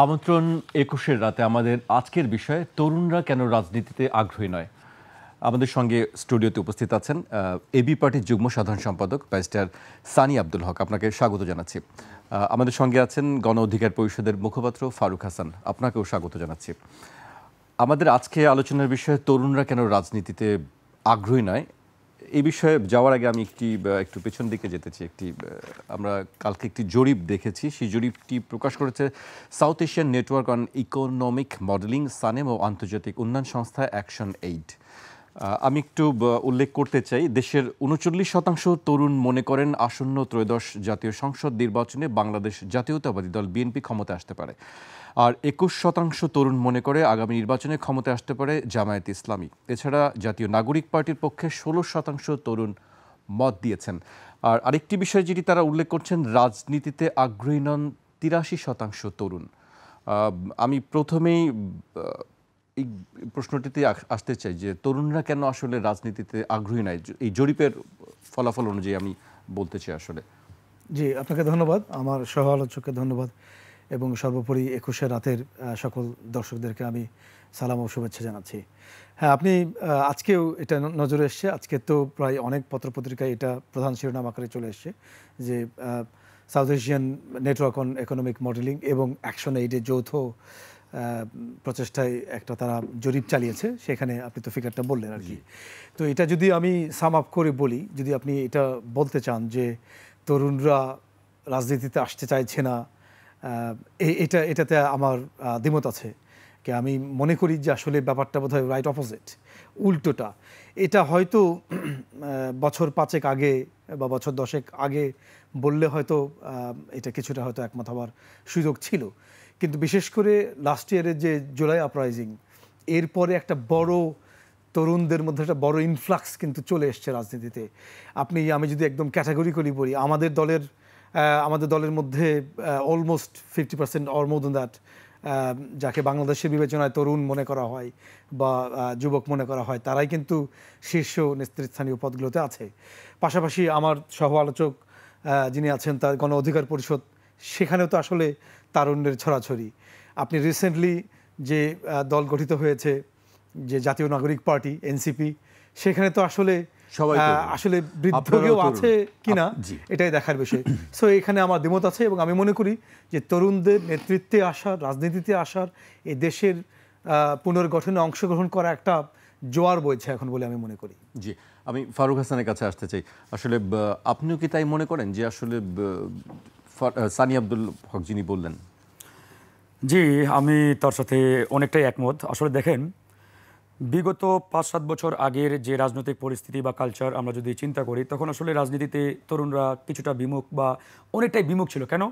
আমন্ত্রণ ২১-এর রাতে আমাদের আজকের বিষয়ে তরুণরা কেন রাজনীতিতে আগ্রহী নয়। আমাদের সঙ্গে স্টুডিওতে উপস্থিত আছেন এবি পার্টির যুগ্ম সাধারণ সম্পাদক ব্যারিস্টার সানি আব্দুল হক, আপনাকে স্বাগত জানাচ্ছি। আমাদের সঙ্গে আছেন গণ অধিকার পরিষদের মুখপাত্র ফারুক হাসান, আপনাকেও স্বাগত জানাচ্ছি। আমাদের আজকে আলোচনার বিষয়ে তরুণরা কেন রাজনীতিতে আগ্রহী নয়, এই বিষয়ে যাওয়ার আগে আমি একটু পেছন দিকে যেতে চাই। আমরা কালকে একটি জরিপ দেখেছি, সেই জরিপটি প্রকাশ করেছে South Asian Network on Economic Modelling, SANEM ও আন্তর্জাতিক উন্নয়ন সংস্থা অ্যাকশন এইড। আমি একটু উল্লেখ করতে চাই, দেশের ৩৯% তরুণ মনে করেন আসন্ন ত্রয়োদশ জাতীয় সংসদ নির্বাচনে বাংলাদেশ জাতীয়তাবাদী দল বিএনপি ক্ষমতায় আসতে পারে। আর ২১% তরুণ মনে করে আগামী নির্বাচনে ক্ষমতায় আসতে পারে জামায়াতে ইসলামী। এছাড়া জাতীয় নাগরিক পার্টির পক্ষে ১৬% তরুণ মত দিয়েছেন। আর আরেকটি বিষয় যেটি তারা উল্লেখ করছেন, রাজনীতিতে আগ্রহী নন ৮৩% তরুণ। আমি প্রথমেই এই প্রশ্নটিতে আসতে চাই যে তরুণরা কেন আসলে রাজনীতিতে আগ্রহী নয়, এই জরিপের ফলাফল অনুযায়ী আমি বলতে চাই আসলে। জি, আপনাকে ধন্যবাদ, আমার সহ আলোচককে ধন্যবাদ, এবং সর্বোপরি ২১-এর রাতের সকল দর্শকদেরকে আমি সালাম ও শুভেচ্ছা জানাচ্ছি। হ্যাঁ, আপনি আজকেও এটা নজরে এসছে, আজকে তো প্রায় অনেক পত্রপত্রিকায় এটা প্রধান শিরোনাম আকারে চলে এসছে যে south Asian Network on Economic modelling এবং অ্যাকশন এইডের যৌথ প্রচেষ্টায় একটা তারা জরিপ চালিয়েছে, সেখানে আপনি তো ফিগারটা বললেন আর কি। তো এটা যদি আমি সাম আপ করে বলি, যদি আপনি এটা বলতে চান যে তরুণরা রাজনীতিতে আসতে চাইছে না, এটাতে আমার দ্বিমত আছে। আমি মনে করি যে আসলে ব্যাপারটা বোধহয় রাইট অপোজিট, উল্টোটা। এটা হয়তো বছর ৫ আগে বা বছর ১০ আগে বললে হয়তো এটা কিছুটা হয়তো একমত হওয়ার সুযোগ ছিল, কিন্তু বিশেষ করে লাস্ট ইয়ারের যে জুলাই আপরাইজিং, এরপরে একটা বড় তরুণদের মধ্যে একটা বড় ইনফ্লাক্স কিন্তু চলে এসছে রাজনীতিতে। আমি যদি একদম ক্যাটাগরিক্যালি বলি, আমাদের দলের মধ্যে almost 50% or more than that যাকে বাংলাদেশের বিবেচনায় তরুণ মনে করা হয় বা যুবক মনে করা হয়, তারাই কিন্তু শীর্ষ নেতৃস্থানীয় পদগুলোতে আছে। পাশাপাশি আমার সহ আলোচক যিনি আছেন, তার গণ অধিকার পরিষদ, সেখানেও তো আসলে তারুণ্যের ছড়াছড়ি। আপনি রিসেন্টলি যে দল গঠিত হয়েছে, যে জাতীয় নাগরিক পার্টি এনসিপি, সেখানে তো আসলে বৃদ্ধ কেউ আছে কিনা এটাই দেখার বিষয়। সো এখানে আমার দ্বিমত আছে, এবং আমি মনে করি যে তরুণদের নেতৃত্বে আসার, রাজনীতিতে আসার, এই দেশের পুনর্গঠনে অংশগ্রহণ করা একটা জোয়ার বইছে এখন বলে আমি মনে করি। জি, আমি ফারুক হাসানের কাছে আসতে চাই। আসলে আপনিও কি তাই মনে করেন যে আসলে সানি আব্দুল হক যিনি বললেন? জি, আমি তার সাথে অনেকটাই একমত। আসলে দেখেন, বিগত ৫-৭ বছর আগের যে রাজনৈতিক পরিস্থিতি বা কালচার আমরা যদি চিন্তা করি, তখন আসলে রাজনীতিতে তরুণরা কিছুটা বিমুখ বা অনেকটাই বিমুখ ছিল। কেন?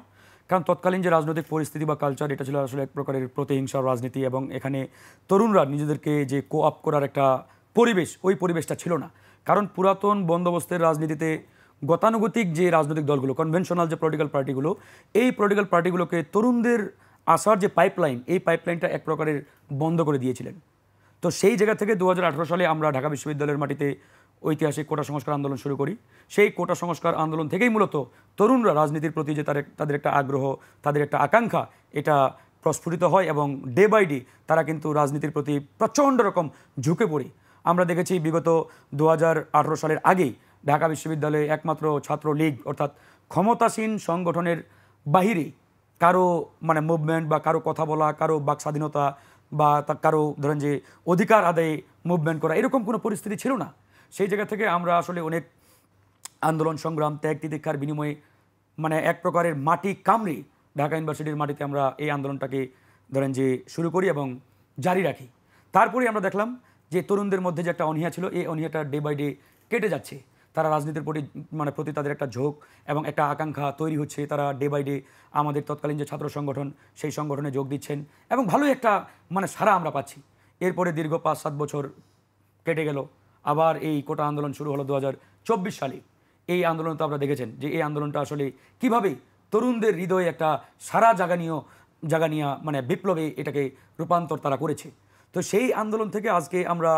কারণ তৎকালীন যে রাজনৈতিক পরিস্থিতি বা কালচার, এটা ছিল আসলে এক প্রকারের প্রতিহিংসার রাজনীতি, এবং এখানে তরুণরা নিজেদেরকে যে কোঅপ করার একটা পরিবেশ, ওই পরিবেশটা ছিল না। কারণ পুরাতন বন্দোবস্তের রাজনীতিতে গতানুগতিক যে রাজনৈতিক দলগুলো, কনভেনশনাল যে পলিটিক্যাল পার্টিগুলো, এই পলিটিক্যাল পার্টিগুলোকে তরুণদের আসার যে পাইপলাইন, এই পাইপলাইনটা এক প্রকারের বন্ধ করে দিয়েছিলেন। তো সেই জায়গা থেকে ২০১৮ সালে আমরা ঢাকা বিশ্ববিদ্যালয়ের মাটিতে ঐতিহাসিক কোটা সংস্কার আন্দোলন শুরু করি। সেই কোটা সংস্কার আন্দোলন থেকেই মূলত তরুণরা রাজনীতির প্রতি যে তাদের একটা আগ্রহ, তাদের একটা আকাঙ্ক্ষা, এটা প্রস্ফুটিত হয়, এবং ডে বাই ডে তারা কিন্তু রাজনীতির প্রতি প্রচণ্ড রকম ঝুঁকে পড়ি। আমরা দেখেছি বিগত ২০১৮ সালের আগেই ঢাকা বিশ্ববিদ্যালয়ে একমাত্র ছাত্র লীগ, অর্থাৎ ক্ষমতাসীন সংগঠনের বাহিরে কারো মুভমেন্ট বা কারো কথা বলা, কারো বাক স্বাধীনতা বা কারো ধরেন যে অধিকার আদায়ে মুভমেন্ট করা, এরকম কোনো পরিস্থিতি ছিল না। সেই জায়গা থেকে আমরা আসলে অনেক আন্দোলন সংগ্রাম, ত্যাগ তিতিক্ষার বিনিময়ে এক প্রকারের মাটি কামড়ে ঢাকা ইউনিভার্সিটির মাটিতে আমরা এই আন্দোলনটাকে ধরেন যে শুরু করি এবং জারি রাখি। তারপরে আমরা দেখলাম যে তরুণদের মধ্যে যে একটা অনীহা ছিল, এই অনীহাটা ডে বাই ডে কেটে যাচ্ছে। তারা রাজনীতির প্রতি তাদের একটা ঝোঁক এবং একটা আকাঙ্ক্ষা তৈরি হচ্ছে। তারা ডে বাই ডে আমাদের তৎকালীন যে ছাত্র সংগঠন, সেই সংগঠনে যোগ দিচ্ছেন, এবং ভালোই একটা সাড়া আমরা পাচ্ছি। এরপরে দীর্ঘ ৫-৭ বছর কেটে গেল, আবার এই কোটা আন্দোলন শুরু হলো ২০২৪ সালে। এই আন্দোলন তো আপনারা দেখেছেন যে এই আন্দোলনটা আসলে কীভাবে তরুণদের হৃদয়ে একটা সারা জাগানিয়া বিপ্লবে এটাকে রূপান্তর তারা করেছে। তো সেই আন্দোলন থেকে আজকে আমরা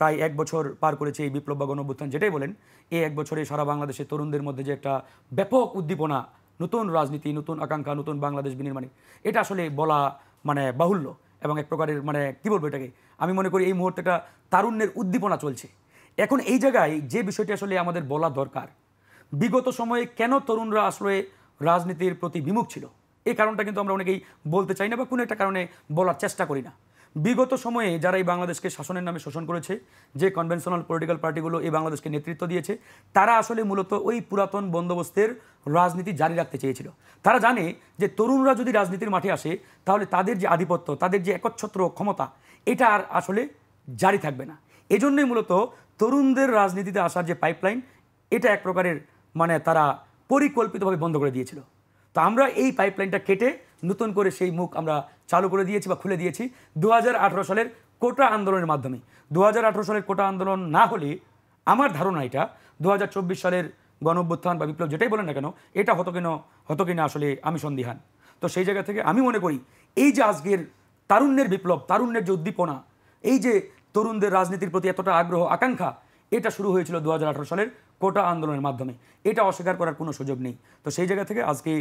প্রায় ১ বছর পার করেছি। এই বিপ্লব বা গণ অভ্যুত্থান যেটাই বলেন, এই ১ বছরে সারা বাংলাদেশের তরুণদের মধ্যে যে একটা ব্যাপক উদ্দীপনা নতুন রাজনীতি, নতুন আকাঙ্ক্ষা, নতুন বাংলাদেশ বিনির্মাণে, এটা আসলে বলা মানে বাহুল্য এবং এক প্রকারের মানে কি বলবো এটাকে, আমি মনে করি এই মুহূর্তে একটা তারুণ্যের উদ্দীপনা চলছে। এখন এই জায়গায় যে বিষয়টি আসলে আমাদের বলা দরকার, বিগত সময়ে কেন তরুণরা আসলে রাজনীতির প্রতি বিমুখ ছিল, এই কারণটা কিন্তু আমরা অনেকেই বলতে চাই না বা কোনো একটা কারণে বলার চেষ্টা করি না। বিগত সময়ে যারা এই বাংলাদেশকে শাসনের নামে শোষণ করেছে, যে কনভেনশনাল পলিটিক্যাল পার্টিগুলো এই বাংলাদেশকে নেতৃত্ব দিয়েছে, তারা আসলে মূলত ওই পুরাতন বন্দোবস্তের রাজনীতি জারি রাখতে চেয়েছিল। তারা জানে যে তরুণরা যদি রাজনীতির মাঠে আসে তাহলে তাদের যে আধিপত্য, তাদের যে একচ্ছত্র ক্ষমতা, এটা আর আসলে জারি থাকবে না। এজন্যই মূলত তরুণদের রাজনীতিতে আসার যে পাইপলাইন, এটা এক প্রকারের মানে তারা পরিকল্পিতভাবে বন্ধ করে দিয়েছিল। তো আমরা এই পাইপলাইনটা কেটে নতুন করে সেই মুখ আমরা চালু করে দিয়েছি বা খুলে দিয়েছি 2018 সালের কোটা আন্দোলনের মাধ্যমে। 2018 সালের কোটা আন্দোলন না হলে আমার ধারণা এটা 2024 সালের গণঅভ্যুত্থান বা বিপ্লব যেটাই বলেন না কেন, এটা হতো কিনা আসলে আমি সন্দিহান। তো সেই জায়গা থেকে আমি মনে করি এই যে আজকের তারুণ্যের বিপ্লব, তারুণ্যের যে উদ্দীপনা, এই যে তরুণদের রাজনীতির প্রতি এতটা আগ্রহ আকাঙ্ক্ষা, এটা শুরু হয়েছিল 2018 সালের কোটা আন্দোলনের মাধ্যমে। এটা অস্বীকার করার কোনো সুযোগ নেই। তো সেই জায়গা থেকে আজকে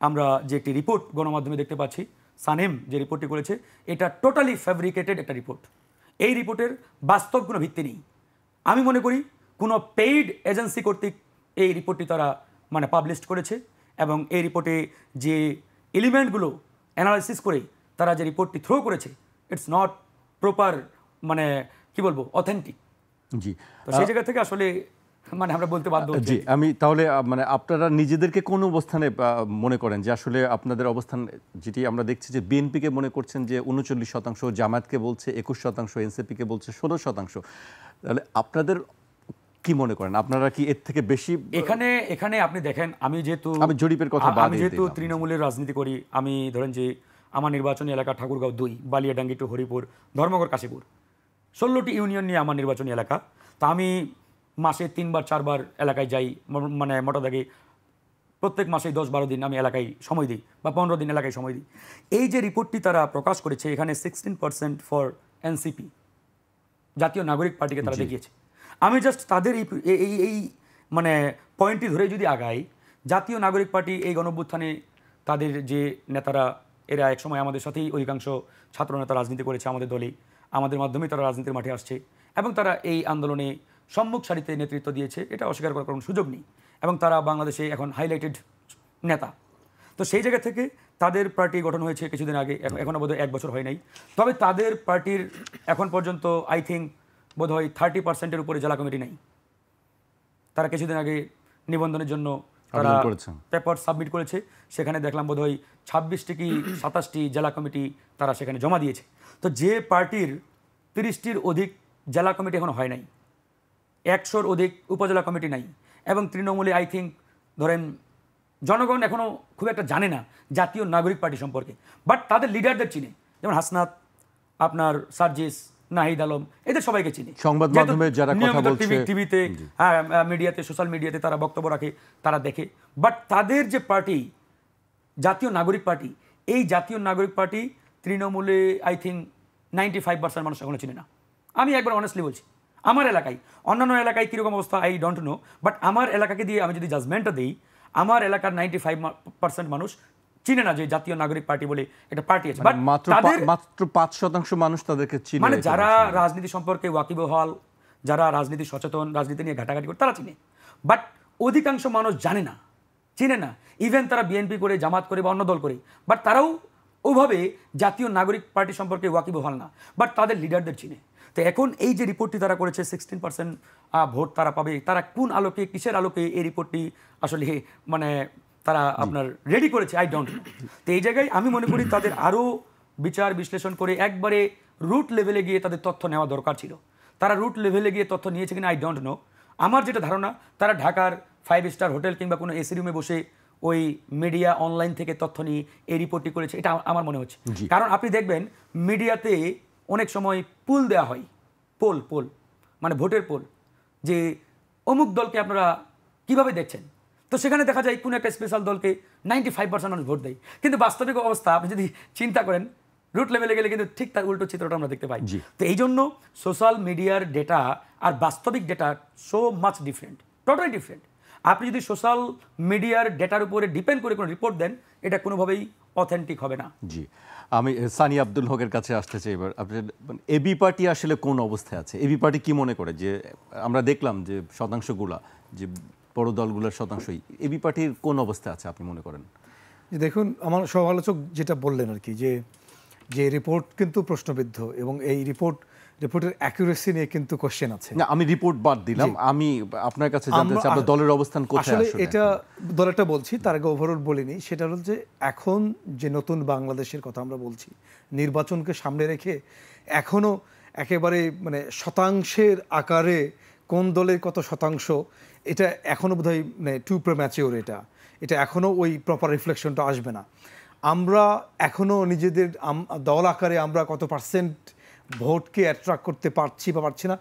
আমরা যে একটি রিপোর্ট গণমাধ্যমে দেখতে পাচ্ছি, সানেম যে রিপোর্টটি করেছে, এটা টোটালি ফ্যাব্রিকেটেড একটা রিপোর্ট। এই রিপোর্টের বাস্তব কোনো ভিত্তি নেই। আমি মনে করি কোনো পেইড এজেন্সি কর্তৃক এই রিপোর্টটি তারা মানে পাবলিশ করেছে এবং এই রিপোর্টে যে এলিমেন্টগুলো অ্যানালাইসিস করে তারা যে রিপোর্টটি থ্রো করেছে, ইটস নট প্রপার, মানে কি বলবো, অথেন্টিক। জি, তো সেই জায়গা থেকে আসলে মানে আমরা বলতে বাধ্য হচ্ছি। জি, আমি তাহলে মানে আপনারা নিজেদেরকে কোন অবস্থানে মনে করেন যে আসলে আপনাদের অবস্থান, যেটি আমরা দেখছি যে বিএনপিকে মনে করছেন যে 39%, জামায়াতকে বলছে 21%, এনসিপিকে বলছে 16%, তাহলে আপনাদের কি মনে করেন, আপনারা কি এর থেকে বেশি? এখানে আপনি দেখেন, আমি জরিপের কথা বাদ দিয়ে যেহেতু তৃণমূলের রাজনীতি করি, আমি ধরেন যে আমার নির্বাচনী এলাকা ঠাকুরগাঁও 2, বালিয়াডাঙ্গি টু হরিপুর, ধর্মগড়, কাশীপুর, 16টি ইউনিয়ন নিয়ে আমার নির্বাচনী এলাকা। তা আমি মাসে 3-4 বার এলাকায় যাই, মানে মোটা দাগে প্রত্যেক মাসে 10-12 দিন আমি এলাকায় সময় দিই বা 15 দিন এলাকায় সময় দিই। এই যে রিপোর্টটি তারা প্রকাশ করেছে, এখানে 16% ফর এনসিপি, জাতীয় নাগরিক পার্টিকে তারা দেখিয়েছে। আমি জাস্ট তাদের এই মানে পয়েন্টটি ধরে যদি আগাই, জাতীয় নাগরিক পার্টি এই গণঅভ্যুত্থানে তাদের যে নেতারা, এরা একসময় আমাদের সাথেই অধিকাংশ ছাত্র নেতা রাজনীতি করেছে, আমাদের দলেই, আমাদের মাধ্যমেই তারা রাজনীতির মাঠে আসছে এবং তারা এই আন্দোলনে সম্মুখ সারিতে নেতৃত্ব দিয়েছে, এটা অস্বীকার করার কোনো সুযোগ নেই। এবং তারা বাংলাদেশে এখন হাইলাইটেড নেতা। তো সেই জায়গা থেকে তাদের পার্টি গঠন হয়েছে কিছুদিন আগে, এখনও বোধহয় 1 বছর হয় নাই। তবে তাদের পার্টির এখন পর্যন্ত আই থিঙ্ক বোধহয় 30%-এর উপরে জেলা কমিটি নাই। তারা কিছুদিন আগে নিবন্ধনের জন্য তারা পেপার সাবমিট করেছে, সেখানে দেখলাম বোধহয় 26টি কি 27টি জেলা কমিটি তারা সেখানে জমা দিয়েছে। তো যে পার্টির 30টির অধিক জেলা কমিটি এখনো হয় নাই, 100-র অধিক উপজেলা কমিটি নাই, এবং তৃণমূলে আই থিঙ্ক ধরেন জনগণ এখনও খুব একটা জানে না জাতীয় নাগরিক পার্টি সম্পর্কে, বাট তাদের লিডারদের চিনে, যেমন হাসনাত, আপনার সার্জিস, নাহিদ আলম, এদের সবাইকে চিনে। সংবাদ মাধ্যমে যারা কথা বলছে, টিভিতে, মিডিয়াতে, সোশ্যাল মিডিয়াতে তারা বক্তব্য রাখে, তারা দেখে। বাট তাদের যে পার্টি জাতীয় নাগরিক পার্টি, এই জাতীয় নাগরিক পার্টি তৃণমূলে আই থিঙ্ক 95% মানুষ এখনো চিনে না। আমি একবার অনেস্টলি বলছি, আমার এলাকায়, অন্যান্য এলাকায় কীরকম অবস্থা আই ডোন্ট নো, বাট আমার এলাকাকে দিয়ে আমি যদি জাজমেন্টটা দিই, আমার এলাকার 95% মানুষ চিনে না যে জাতীয় নাগরিক পার্টি বলে একটা পার্টি আছে। মাত্র 5% মানুষ তাদেরকে চিনে, মানে যারা রাজনীতি সম্পর্কে ওয়াকিবহাল, যারা রাজনীতি সচেতন, রাজনীতি নিয়ে ঘাটাঘাটি করে, তারা চিনে। বাট অধিকাংশ মানুষ জানে না, চিনে না। ইভেন তারা বিএনপি করে, জামাত করে বা অন্য দল করে, বাট তারাও ওভাবে জাতীয় নাগরিক পার্টি সম্পর্কে ওয়াকিবহাল না, বাট তাদের লিডারদের চিনে। তো এখন এই যে রিপোর্টটি তারা করেছে, 16% ভোট তারা পাবে, তারা কোন আলোকে, কিসের আলোকে এই রিপোর্টটি আসলে মানে তারা আপনার রেডি করেছে, আই ডোন্ট নো। তো এই জায়গায় আমি মনে করি তাদের আরও বিচার বিশ্লেষণ করে একবারে রুট লেভেলে গিয়ে তাদের তথ্য নেওয়া দরকার ছিল। তারা রুট লেভেলে গিয়ে তথ্য নিয়েছে কিনা আই ডোন্ট নো। আমার যেটা ধারণা, তারা ঢাকার 5 স্টার হোটেল কিংবা কোনো এসি রুমে বসে ওই মিডিয়া অনলাইন থেকে তথ্য নিয়ে এই রিপোর্টটি করেছে, এটা আমার মনে হচ্ছে। কারণ আপনি দেখবেন মিডিয়াতে অনেক সময় পুল দেওয়া হয়, পোল মানে ভোটের পোল, যে অমুক দলকে আপনারা কিভাবে দেখছেন। তো সেখানে দেখা যায় কোনো একটা স্পেশাল দলকে 95% মানুষ ভোট দেয়, কিন্তু বাস্তবিক অবস্থা আপনি যদি চিন্তা করেন রুট লেভেলে গেলে কিন্তু ঠিক তার উল্টো চিত্রটা আমরা দেখতে পাই। তো এই জন্য সোশ্যাল মিডিয়ার ডেটা আর বাস্তবিক data so much different, totally different. আপনি যদি সোশ্যাল মিডিয়ার ডেটার উপরে ডিপেন্ড করে কোনো রিপোর্ট দেন, এটা কোনোভাবেই অথেন্টিক হবে না। জি, আমি সানি আব্দুল হকের কাছে আসতে চাই এবার। আপনার এবি পার্টি আসলে কোন অবস্থায় আছে? এবি পার্টি কি মনে করে যে আমরা দেখলাম যে শতাংশগুলা যে বড় দলগুলোর শতাংশই, এবি পার্টির কোন অবস্থায় আছে আপনি মনে করেন? যে দেখুন, আমার সমালোচক যেটা বললেন আর কি, যে রিপোর্ট কিন্তু প্রশ্নবিদ্ধ এবং এই রিপোর্টের অ্যাকুরেসি নিয়ে কিন্তু কোশ্চেন আছে। না, আমি রিপোর্ট বাদ দিলাম, আমি আপনার কাছে জানতে চাই আপনার দলের অবস্থান কোথায় আসলে আসলে? এটা দলেরটা বলছি, তার আগে ওভারঅল বলিনি। সেটা হল যে এখন যে নতুন বাংলাদেশের কথা আমরা বলছি, নির্বাচনকে সামনে রেখে এখনো একেবারে মানে শতাংশের আকারে কোন দলের কত শতাংশ, এটা এখনো বোধহয় মানে টু প্রিম্যাচিওর। এটা এখনো ওই প্রপার রিফ্লেকশনটা আসবে না। আমরা এখনো নিজেদের দল আকারে আমরা কত পার্সেন্ট ভোটকে অ্যাট্রাক্ট করতে পারছি বা পারছি না,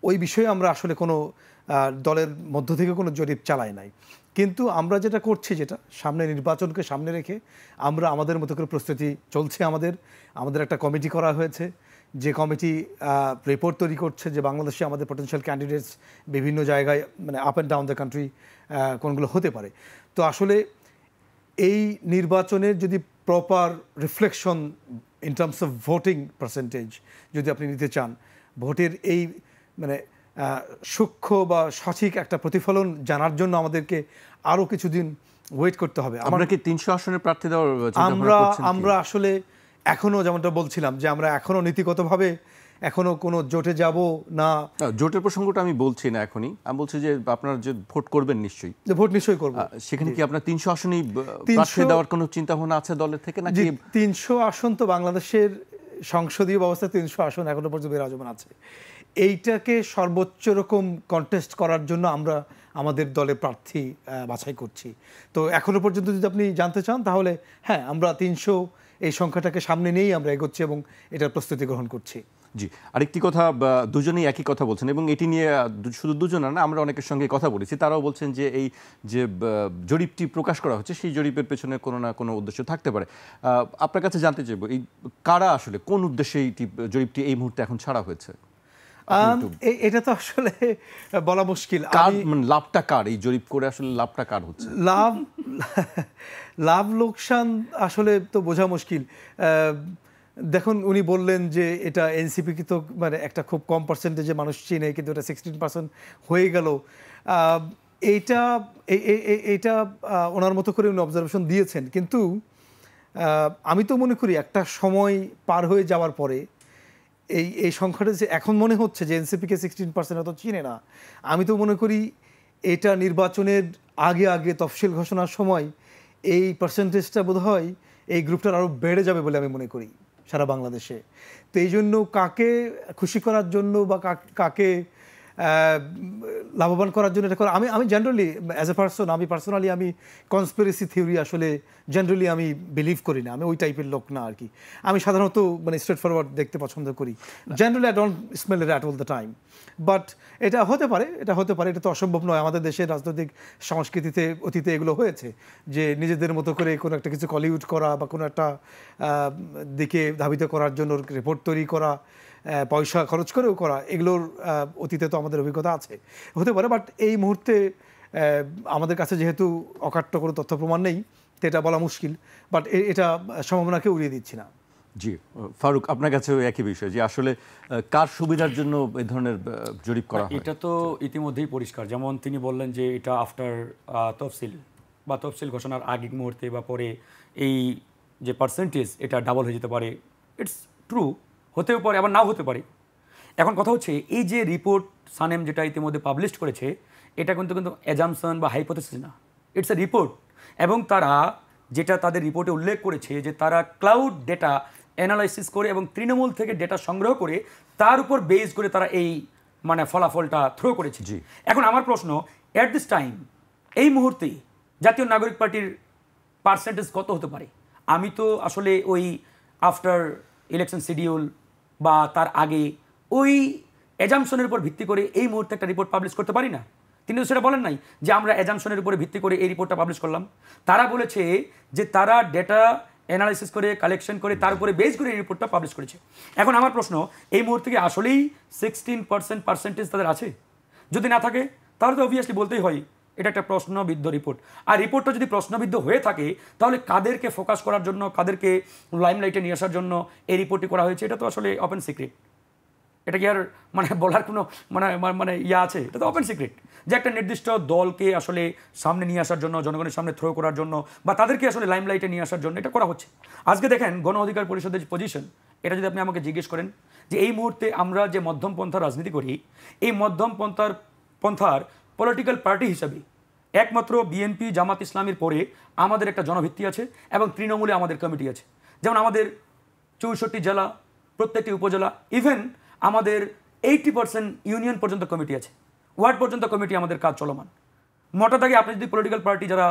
ওই বিষয়ে আমরা আসলে কোনো দলের মধ্য থেকে কোনো জরিপ চালাই নাই। কিন্তু আমরা যেটা করছি, যেটা সামনে নির্বাচনকে সামনে রেখে আমরা আমাদের মতো করে প্রস্তুতি চলছে। আমাদের একটা কমিটি করা হয়েছে, যে কমিটি রিপোর্ট তৈরি করছে যে বাংলাদেশে আমাদের পটেনশিয়াল ক্যান্ডিডেটস বিভিন্ন জায়গায় মানে up and down the country কোনগুলো হতে পারে। তো আসলে এই নির্বাচনের যদি proper reflection in terms of voting percentage যদি আপনি নিতে চান, ভোটের এই মানে সূক্ষ্ম বা সঠিক একটা প্রতিফলন জানার জন্য আমাদেরকে আরও কিছুদিন ওয়েট করতে হবে। আমরা কি 300 আসনের প্রার্থী দেওয়ার চিন্তা ভাবনা করছেন? আমরা আসলে এখনও যেমনটা বলছিলাম যে আমরা এখনও নীতিগতভাবে এখনো কোনো জোটে যাব না। জোটের প্রসঙ্গটা আমি বলছি না এখনই, আমি বলছি যে আপনারা যে ভোট করবেন নিশ্চয়ই, যে ভোট নিশ্চয়ই করব, সেখানে কি আপনার 300 আসনই প্রার্থী দেওয়ার কোনো চিন্তা ভাবনা আছে দলের থেকে নাকি? 300 আসন তো বাংলাদেশের সংসদীয় ব্যবস্থা 300 আসন এখনো পর্যন্ত বিরাজমান আছে। এইটাকে সর্বোচ্চ রকম কন্টেস্ট করার জন্য আমরা আমাদের দলের প্রার্থী বাছাই করছি। তো এখনো পর্যন্ত যদি আপনি জানতে চান তাহলে হ্যাঁ, আমরা 300 এই সংখ্যাটাকে সামনে নিয়েই আমরা এগোচ্ছি এবং এটার প্রস্তুতি গ্রহণ করছি। জি, আরেকটি কথা, দুজনেই একই কথা বলছেন এবং এটি নিয়ে শুধু দুজন না, আমরা অনেকের সঙ্গে কথা বলেছি, তারাও বলছেন যে এই যে জরিপটি প্রকাশ করা হচ্ছে সেই জরিপের পেছনে কোনো না কোনো উদ্দেশ্য থাকতে পারে। আপনার কাছে জানতে চাইব এই কারা আসলে কোন উদ্দেশ্যে এই জরিপটি এই মুহূর্তে এখন ছাড়া হয়েছে? এটা তো আসলে বলা মুশকিল। লাভটা কার? এই জরিপ করে আসলে লাভটা কার হচ্ছে? লাভ লোকসান আসলে তো বোঝা মুশকিল। দেখুন, উনি বললেন যে এটা এনসিপিকে তো মানে একটা খুব কম পার্সেন্টেজে মানুষ চিনে, কিন্তু এটা 16% হয়ে গেল। এইটা ওনার মতো করে উনি অবজারভেশন দিয়েছেন। কিন্তু আমি তো মনে করি একটা সময় পার হয়ে যাওয়ার পরে এই সংখ্যাটা যে এখন মনে হচ্ছে যে এনসিপিকে 16% অত চিনে না, আমি তো মনে করি এটা নির্বাচনের আগে তফসিল ঘোষণার সময় এই পার্সেন্টেজটা বোধহয় এই গ্রুপটার আরও বেড়ে যাবে বলে আমি মনে করি সারা বাংলাদেশে। তো এই জন্য কাকে খুশি করার জন্য বা কাকে লাভবান করার জন্য এটা করা, আমি জেনারেলি অ্যাজ এ পার্সন, আমি পার্সোনালি আমি কনস্পিরেসি থিওরি আসলে জেনারেলি আমি বিলিভ করি না। আমি ওই টাইপের লোক না আর কি। আমি সাধারণত মানে স্ট্রেট ফরওয়ার্ড দেখতে পছন্দ করি। Generally I don't smell it at all the time. But এটা হতে পারে, এটা তো অসম্ভব নয়। আমাদের দেশের রাজনৈতিক সংস্কৃতিতে অতীতে এগুলো হয়েছে যে নিজেদের মতো করে কোনো একটা কিছু কলিউড করা বা কোনো একটা দিকে ধাবিত করার জন্য রিপোর্ট তৈরি করা, পয়সা খরচ করেও করা, এগুলোর অতীতে তো আমাদের অভিজ্ঞতা আছে, হতে পারে। বাট এই মুহূর্তে আমাদের কাছে যেহেতু অকাট্য কোনো তথ্য প্রমাণ নেই, তো এটা বলা মুশকিল। বাট এটা সম্ভাবনাকে উড়িয়ে দিচ্ছি না। জি, ফারুক, আপনার কাছেও একই বিষয় যে আসলে কার সুবিধার জন্য এই ধরনের জরিপ করা হয়? এটা তো ইতিমধ্যেই পরিষ্কার। যেমন তিনি বললেন যে এটা আফটার তফসিল ঘোষণার আগের মুহূর্তে বা পরে এই যে পার্সেন্টেজ এটা ডাবল হয়ে যেতে পারে। ইটস ট্রু, হতেও পারে আবার নাও হতে পারে। এখন কথা হচ্ছে এই যে রিপোর্ট সানেম যেটা ইতিমধ্যে পাবলিশ করেছে, এটা কিন্তু অ্যাজামশন বা হাইপোথেসিস না, ইটস এ রিপোর্ট। এবং তারা যেটা তাদের রিপোর্টে উল্লেখ করেছে যে তারা ক্লাউড ডেটা অ্যানালাইসিস করে এবং তৃণমূল থেকে ডেটা সংগ্রহ করে তার উপর বেস করে তারা এই মানে ফলাফলটা থ্রো করেছে। এখন আমার প্রশ্ন, অ্যাট দিস টাইম এই মুহূর্তে জাতীয় নাগরিক পার্টির পার্সেন্টেজ কত হতে পারে? আমি তো আসলে ওই আফটার ইলেকশন শিডিউল বা তার আগে ওই অ্যাজামশনের উপর ভিত্তি করে এই মুহূর্তে একটা রিপোর্ট পাবলিশ করতে পারি না। তিনি তো সেটা বলেন নাই যে আমরা অ্যাজামশনের উপরে ভিত্তি করে এই রিপোর্টটা পাবলিশ করলাম। তারা বলেছে যে তারা ডেটা অ্যানালাইসিস করে কালেকশন করে তার উপরে বেস করে এই রিপোর্টটা পাবলিশ করেছে। এখন আমার প্রশ্ন, এই মুহূর্তে কি আসলেই 16% পার্সেন্টেজ তাদের আছে? যদি না থাকে তাহলে তো অবভিয়াসলি বলতেই হয় এটা একটা প্রশ্নবিদ্ধ রিপোর্ট। আর রিপোর্টটা যদি প্রশ্নবিদ্ধ হয়ে থাকে তাহলে কাদেরকে ফোকাস করার জন্য, কাদেরকে লাইমলাইটে নিয়ে আসার জন্য এই রিপোর্টটি করা হয়েছে, এটা তো আসলে ওপেন সিক্রেট। এটা কি আর মানে বলার কোনো মানে মানে ইয়া আছে? এটা তো ওপেন সিক্রেট যে একটা নির্দিষ্ট দলকে আসলে সামনে নিয়ে আসার জন্য, জনগণের সামনে থ্রো করার জন্য, বা তাদেরকে আসলে লাইমলাইটে নিয়ে আসার জন্য এটা করা হচ্ছে। আজকে দেখেন গণ অধিকার পরিষদের পজিশন, এটা যদি আপনি আমাকে জিজ্ঞেস করেন যে এই মুহূর্তে আমরা যে মধ্যম পন্থার রাজনীতি করি, এই মধ্যম পন্থার পলিটিক্যাল পার্টি হিসাবে একমাত্র বিএনপি, জামাত ইসলামীর পরে আমাদের একটা জনভিত্তি আছে এবং তৃণমূলে আমাদের কমিটি আছে। যেমন আমাদের 64 জেলা, প্রত্যেকটি উপজেলা, ইভেন আমাদের 80% ইউনিয়ন পর্যন্ত কমিটি আছে, ওয়ার্ড পর্যন্ত কমিটি আমাদের কাজ চলমান। মোটা দাগে আপনি যদি পলিটিক্যাল পার্টি যারা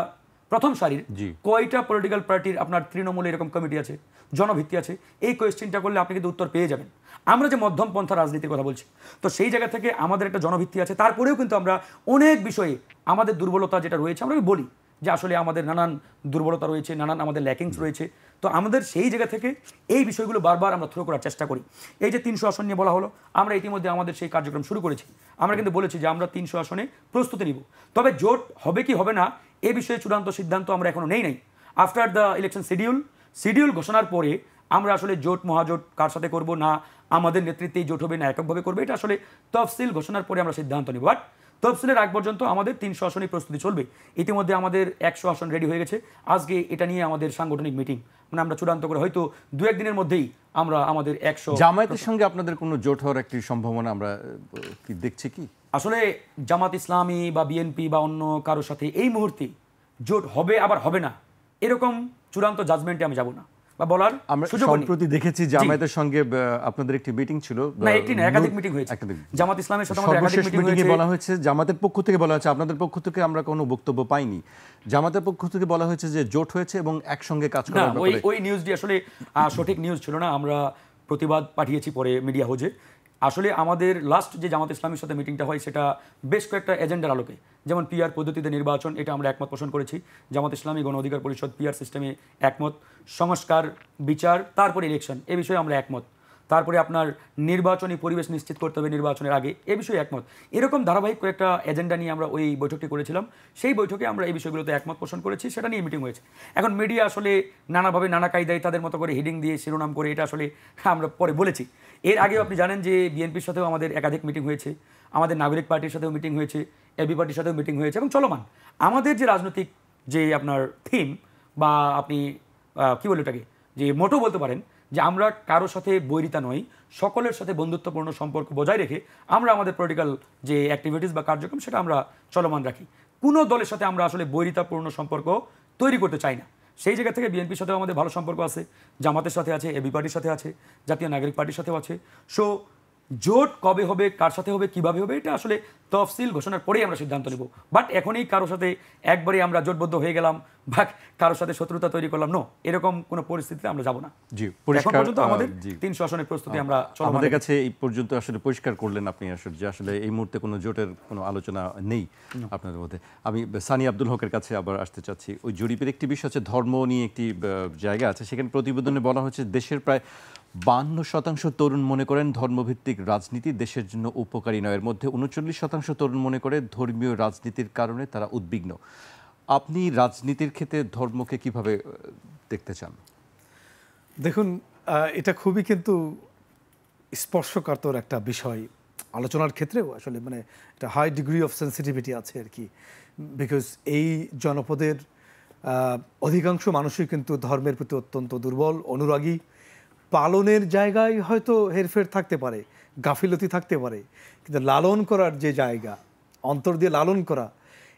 প্রথম সারির, কয়টা পলিটিক্যাল পার্টির আপনার তৃণমূলে এরকম কমিটি আছে, জনভিত্তি আছে, এই কোয়েশ্চেনটা করলে আপনি কিন্তু উত্তর পেয়ে যাবেন। আমরা যে মধ্যম পন্থা রাজনীতির কথা বলছি, তো সেই জায়গা থেকে আমাদের একটা জনভিত্তি আছে। তারপরেও কিন্তু আমরা অনেক বিষয়ে আমাদের দুর্বলতা যেটা রয়েছে আমরা বলি যে আসলে আমাদের নানান দুর্বলতা রয়েছে, নানান আমাদের ল্যাকিংস রয়েছে। তো আমাদের সেই জায়গা থেকে এই বিষয়গুলো বারবার আমরা থ্রো করার চেষ্টা করি। এই যে 300 আসন নিয়ে বলা হলো, আমরা ইতিমধ্যে আমাদের সেই কার্যক্রম শুরু করেছি। আমরা কিন্তু বলেছি যে আমরা 300 আসনে প্রস্তুতি নিব। তবে জোট হবে কি হবে না এ বিষয়ে চূড়ান্ত সিদ্ধান্ত আমরা এখনো নেই। আফটার দ্য ইলেকশন শিডিউল ঘোষণার পরে আমরা আসলে জোট মহাজোট কার সাথে করব, না আমাদের নেতৃত্বেই জোট হবে না এককভাবে করবে, এটা আসলে তফসিল ঘোষণার পরে আমরা সিদ্ধান্ত নিব। বাট তফসিলের আগ পর্যন্ত আমাদের 300 আসনের প্রস্তুতি চলবে। ইতিমধ্যে আমাদের 100 আসন রেডি হয়ে গেছে। আজকে এটা নিয়ে আমাদের সাংগঠনিক মিটিং, মানে আমরা চূড়ান্ত করে হয়তো 2-1 দিনের মধ্যেই আমরা আমাদের 100। জামায়াতের সঙ্গে আপনাদের কোনো জোট হওয়ার একটি সম্ভাবনা আমরা কি দেখছি কি? আসলে জামাত ইসলামী বা বিএনপি বা অন্য কারোর সাথে এই মুহূর্তে জোট হবে আবার হবে না এরকম চূড়ান্ত জাজমেন্টে আমি যাব না বা বলার সুযোগ নেই। সম্প্রতি দেখেছি জামায়াতের সঙ্গে আপনাদের একটি মিটিং ছিল, না একটি না একাধিক মিটিং হয়েছে। জামাত ইসলামের সাথে আমাদের একাধিক মিটিং হয়েছে। বলা হয়েছে জামাতের পক্ষ থেকে বলা হয়েছে, আপনাদের পক্ষ থেকে আমরা কোনো বক্তব্য পাইনি। জামাতের পক্ষ থেকে বলা হয়েছে যে জোট হয়েছে এবং একসঙ্গে কাজ করার ব্যাপারে। ওই নিউজটি আসলে সঠিক নিউজ ছিল না। আমরা প্রতিবাদ পাঠিয়েছি পরে মিডিয়া হাউজে। আসলে আমাদের লাস্ট যে জামাত ইসলামের সাথে মিটিংটা হয় সেটা বেশ কয়েকটা এজেন্ডার আলোকে, যেমন পিআর পদ্ধতিতে নির্বাচন, এটা আমরা একমত পোষণ করেছি। জামাত ইসলামী গণ অধিকার পরিষদ পিআর সিস্টেমে একমত। সংস্কার, বিচার, তারপরে ইলেকশন, এ বিষয়ে আমরা একমত। তারপরে আপনার নির্বাচনী পরিবেশ নিশ্চিত করতে হবে নির্বাচনের আগে, এ বিষয়ে একমত। এরকম ধারাবাহিক কয়েকটা এজেন্ডা নিয়ে আমরা ওই বৈঠকটি করেছিলাম। সেই বৈঠকে আমরা এই বিষয়গুলোতে একমত পোষণ করেছি, সেটা নিয়ে মিটিং হয়েছে। এখন মিডিয়া আসলে নানাভাবে নানা কায়দায় তাদের মতো করে হেডিং দিয়ে শিরোনাম করে এটা আসলে আমরা পরে বলেছি। এর আগেও আপনি জানেন যে বিএনপির সাথেও আমাদের একাধিক মিটিং হয়েছে, আমাদের নাগরিক পার্টির সাথেও মিটিং হয়েছে, এবি পার্টির সাথেও মিটিং হয়েছে এবং চলমান। আমাদের যে রাজনৈতিক যে আপনার থিম বা আপনি কী বলে ওটাকে যে মোটো বলতে পারেন, যে আমরা কারোর সাথে বৈরিতা নই, সকলের সাথে বন্ধুত্বপূর্ণ সম্পর্ক বজায় রেখে আমরা আমাদের পলিটিক্যাল যে অ্যাক্টিভিটিস বা কার্যক্রম সেটা আমরা চলমান রাখি। কোনো দলের সাথে আমরা আসলে বৈরিতাপূর্ণ সম্পর্ক তৈরি করতে চাই না। সেই জায়গা থেকে বিএনপির সাথেও আমাদের ভালো সম্পর্ক আছে, জামাতের সাথে আছে, এবি পার্টির সাথে আছে, জাতীয় নাগরিক পার্টির সাথেও আছে। সো জোট কবে হবে, কার সাথে হবে, কিভাবে হবে, এটা আসলে তফসিল ঘোষণার পরেই আমরা সিদ্ধান্ত নেব। বাট এখনই কারোর সাথে একবারে আমরা জোটবদ্ধ হয়ে গেলাম বা কারোর সাথে শত্রুতা তৈরি করলাম, নো, এরকম কোনো পরিস্থিতিতে আমরা যাব না। জি, এখন পর্যন্ত আমাদের 300 আসনের প্রস্তুতি আমরা চলমান। আমাদের কাছে এই পর্যন্ত আসলে পরিষ্কার করলেন আপনি আসলে যে আসলে এই মুহূর্তে কোনো জোটের কোনো আলোচনা নেই আপনাদের মধ্যে। আমি সানি আব্দুল হকের কাছে আবার আসতে চাচ্ছি। ওই জরিপের একটি বিষয় হচ্ছে ধর্ম নিয়ে একটি জায়গা আছে, সেখানে প্রতিবেদনে বলা হচ্ছে দেশের প্রায় 52% তরুণ মনে করেন ধর্মভিত্তিক রাজনীতি দেশের জন্য উপকারী নয়। এর মধ্যে 39% তরুণ মনে করে ধর্মীয় রাজনীতির কারণে তারা উদ্বিগ্ন। আপনি রাজনীতির ক্ষেত্রে ধর্মকে কিভাবে দেখতে চান? দেখুন, এটা খুবই কিন্তু স্পর্শকাতর একটা বিষয় আলোচনার ক্ষেত্রেও। আসলে মানে একটা হাই ডিগ্রি অফ সেন্সিটিভিটি আছে আর কি, বিকজ এই জনপদের অধিকাংশ মানুষই কিন্তু ধর্মের প্রতি অত্যন্ত দুর্বল, অনুরাগী। পালনের জায়গায় হয়তো হেরফের থাকতে পারে, গাফিলতি থাকতে পারে, কিন্তু লালন করার যে জায়গা, অন্তর দিয়ে লালন করা,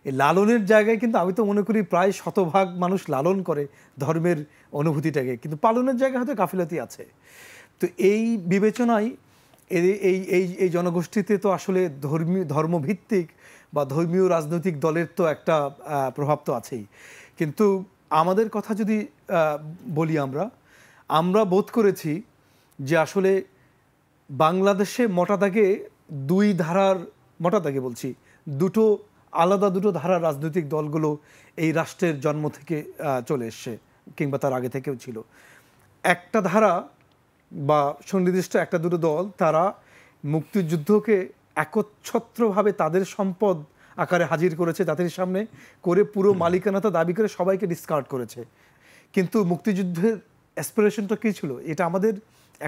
এই লালনের জায়গায় কিন্তু আমি তো মনে করি প্রায় 100% মানুষ লালন করে ধর্মের অনুভূতিটাকে, কিন্তু পালনের জায়গায় হয়তো গাফিলতি আছে। তো এই বিবেচনায় এই জনগোষ্ঠীতে তো আসলে ধর্মভিত্তিক বা ধর্মীয় রাজনৈতিক দলের তো একটা প্রভাব তো আছেই। কিন্তু আমাদের কথা যদি বলি, আমরা বোধ করেছি যে আসলে বাংলাদেশে মোটা দাগে দুটো আলাদা ধারার রাজনৈতিক দলগুলো এই রাষ্ট্রের জন্ম থেকে চলে এসছে, কিংবা তার আগে থেকেও ছিল। একটা ধারা বা সুনির্দিষ্ট একটা দুটো দল, তারা মুক্তিযুদ্ধকে একচ্ছত্রভাবে তাদের সম্পদ আকারে হাজির করেছে জাতির সামনে, করে পুরো মালিকানাতা দাবি করে সবাইকে ডিসকার্ড করেছে। কিন্তু মুক্তিযুদ্ধের অ্যাসপিরেশনটা কী ছিল? এটা আমাদের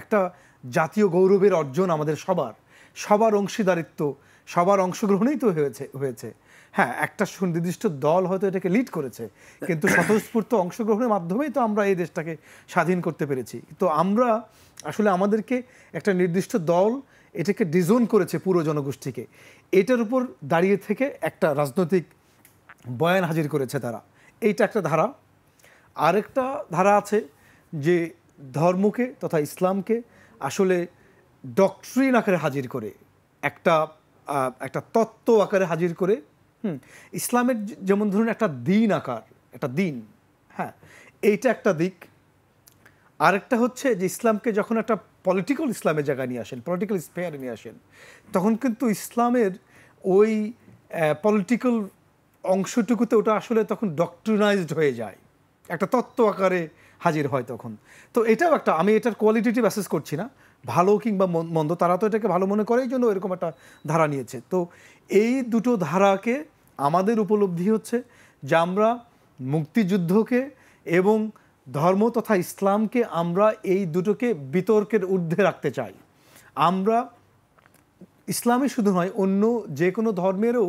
একটা জাতীয় গৌরবের অর্জন, আমাদের সবার অংশীদারিত্ব, সবার অংশগ্রহণেই তো হয়েছে। হ্যাঁ, একটা সুনির্দিষ্ট দল হয়তো এটাকে লিড করেছে, কিন্তু স্বতঃস্ফূর্ত অংশগ্রহণের মাধ্যমেই তো আমরা এই দেশটাকে স্বাধীন করতে পেরেছি। তো আমরা আসলে আমাদেরকে একটা নির্দিষ্ট দল এটাকে ডিজোন করেছে পুরো জনগোষ্ঠীকে, এটার উপর দাঁড়িয়ে থেকে একটা রাজনৈতিক বয়ান হাজির করেছে তারা। এইটা একটা ধারা। আরেকটা ধারা আছে যে ধর্মকে তথা ইসলামকে আসলে ডক্ট্রিন আকারে হাজির করে, একটা তত্ত্ব আকারে হাজির করে। ইসলামের যেমন ধরুন একটা দিন আকার, একটা দিন, হ্যাঁ, এইটা একটা দিক। আরেকটা হচ্ছে যে ইসলামকে যখন একটা পলিটিক্যাল ইসলামের জায়গায় নিয়ে আসেন, পলিটিক্যাল স্পেয়ারে নিয়ে আসেন, তখন কিন্তু ইসলামের ওই পলিটিক্যাল অংশটুকুতে ওটা আসলে তখন ডক্ট্রিনাইজড হয়ে যায়, একটা তত্ত্ব আকারে হাজির হয় তখন। তো এটাও একটা, আমি এটার কোয়ালিটেটিভ অ্যাসেস করছি না, ভালো কিংবা মন্দ, তারা তো এটাকে ভালো মনে করে, এই জন্য এরকম একটা ধারা নিয়েছে। তো এই দুটো ধারাকে আমাদের উপলব্ধি হচ্ছে যে আমরা মুক্তিযুদ্ধকে এবং ধর্ম তথা ইসলামকে আমরা এই দুটোকে বিতর্কের ঊর্ধ্বে রাখতে চাই। আমরা ইসলামই শুধু নয়, অন্য যে কোনো ধর্মেরও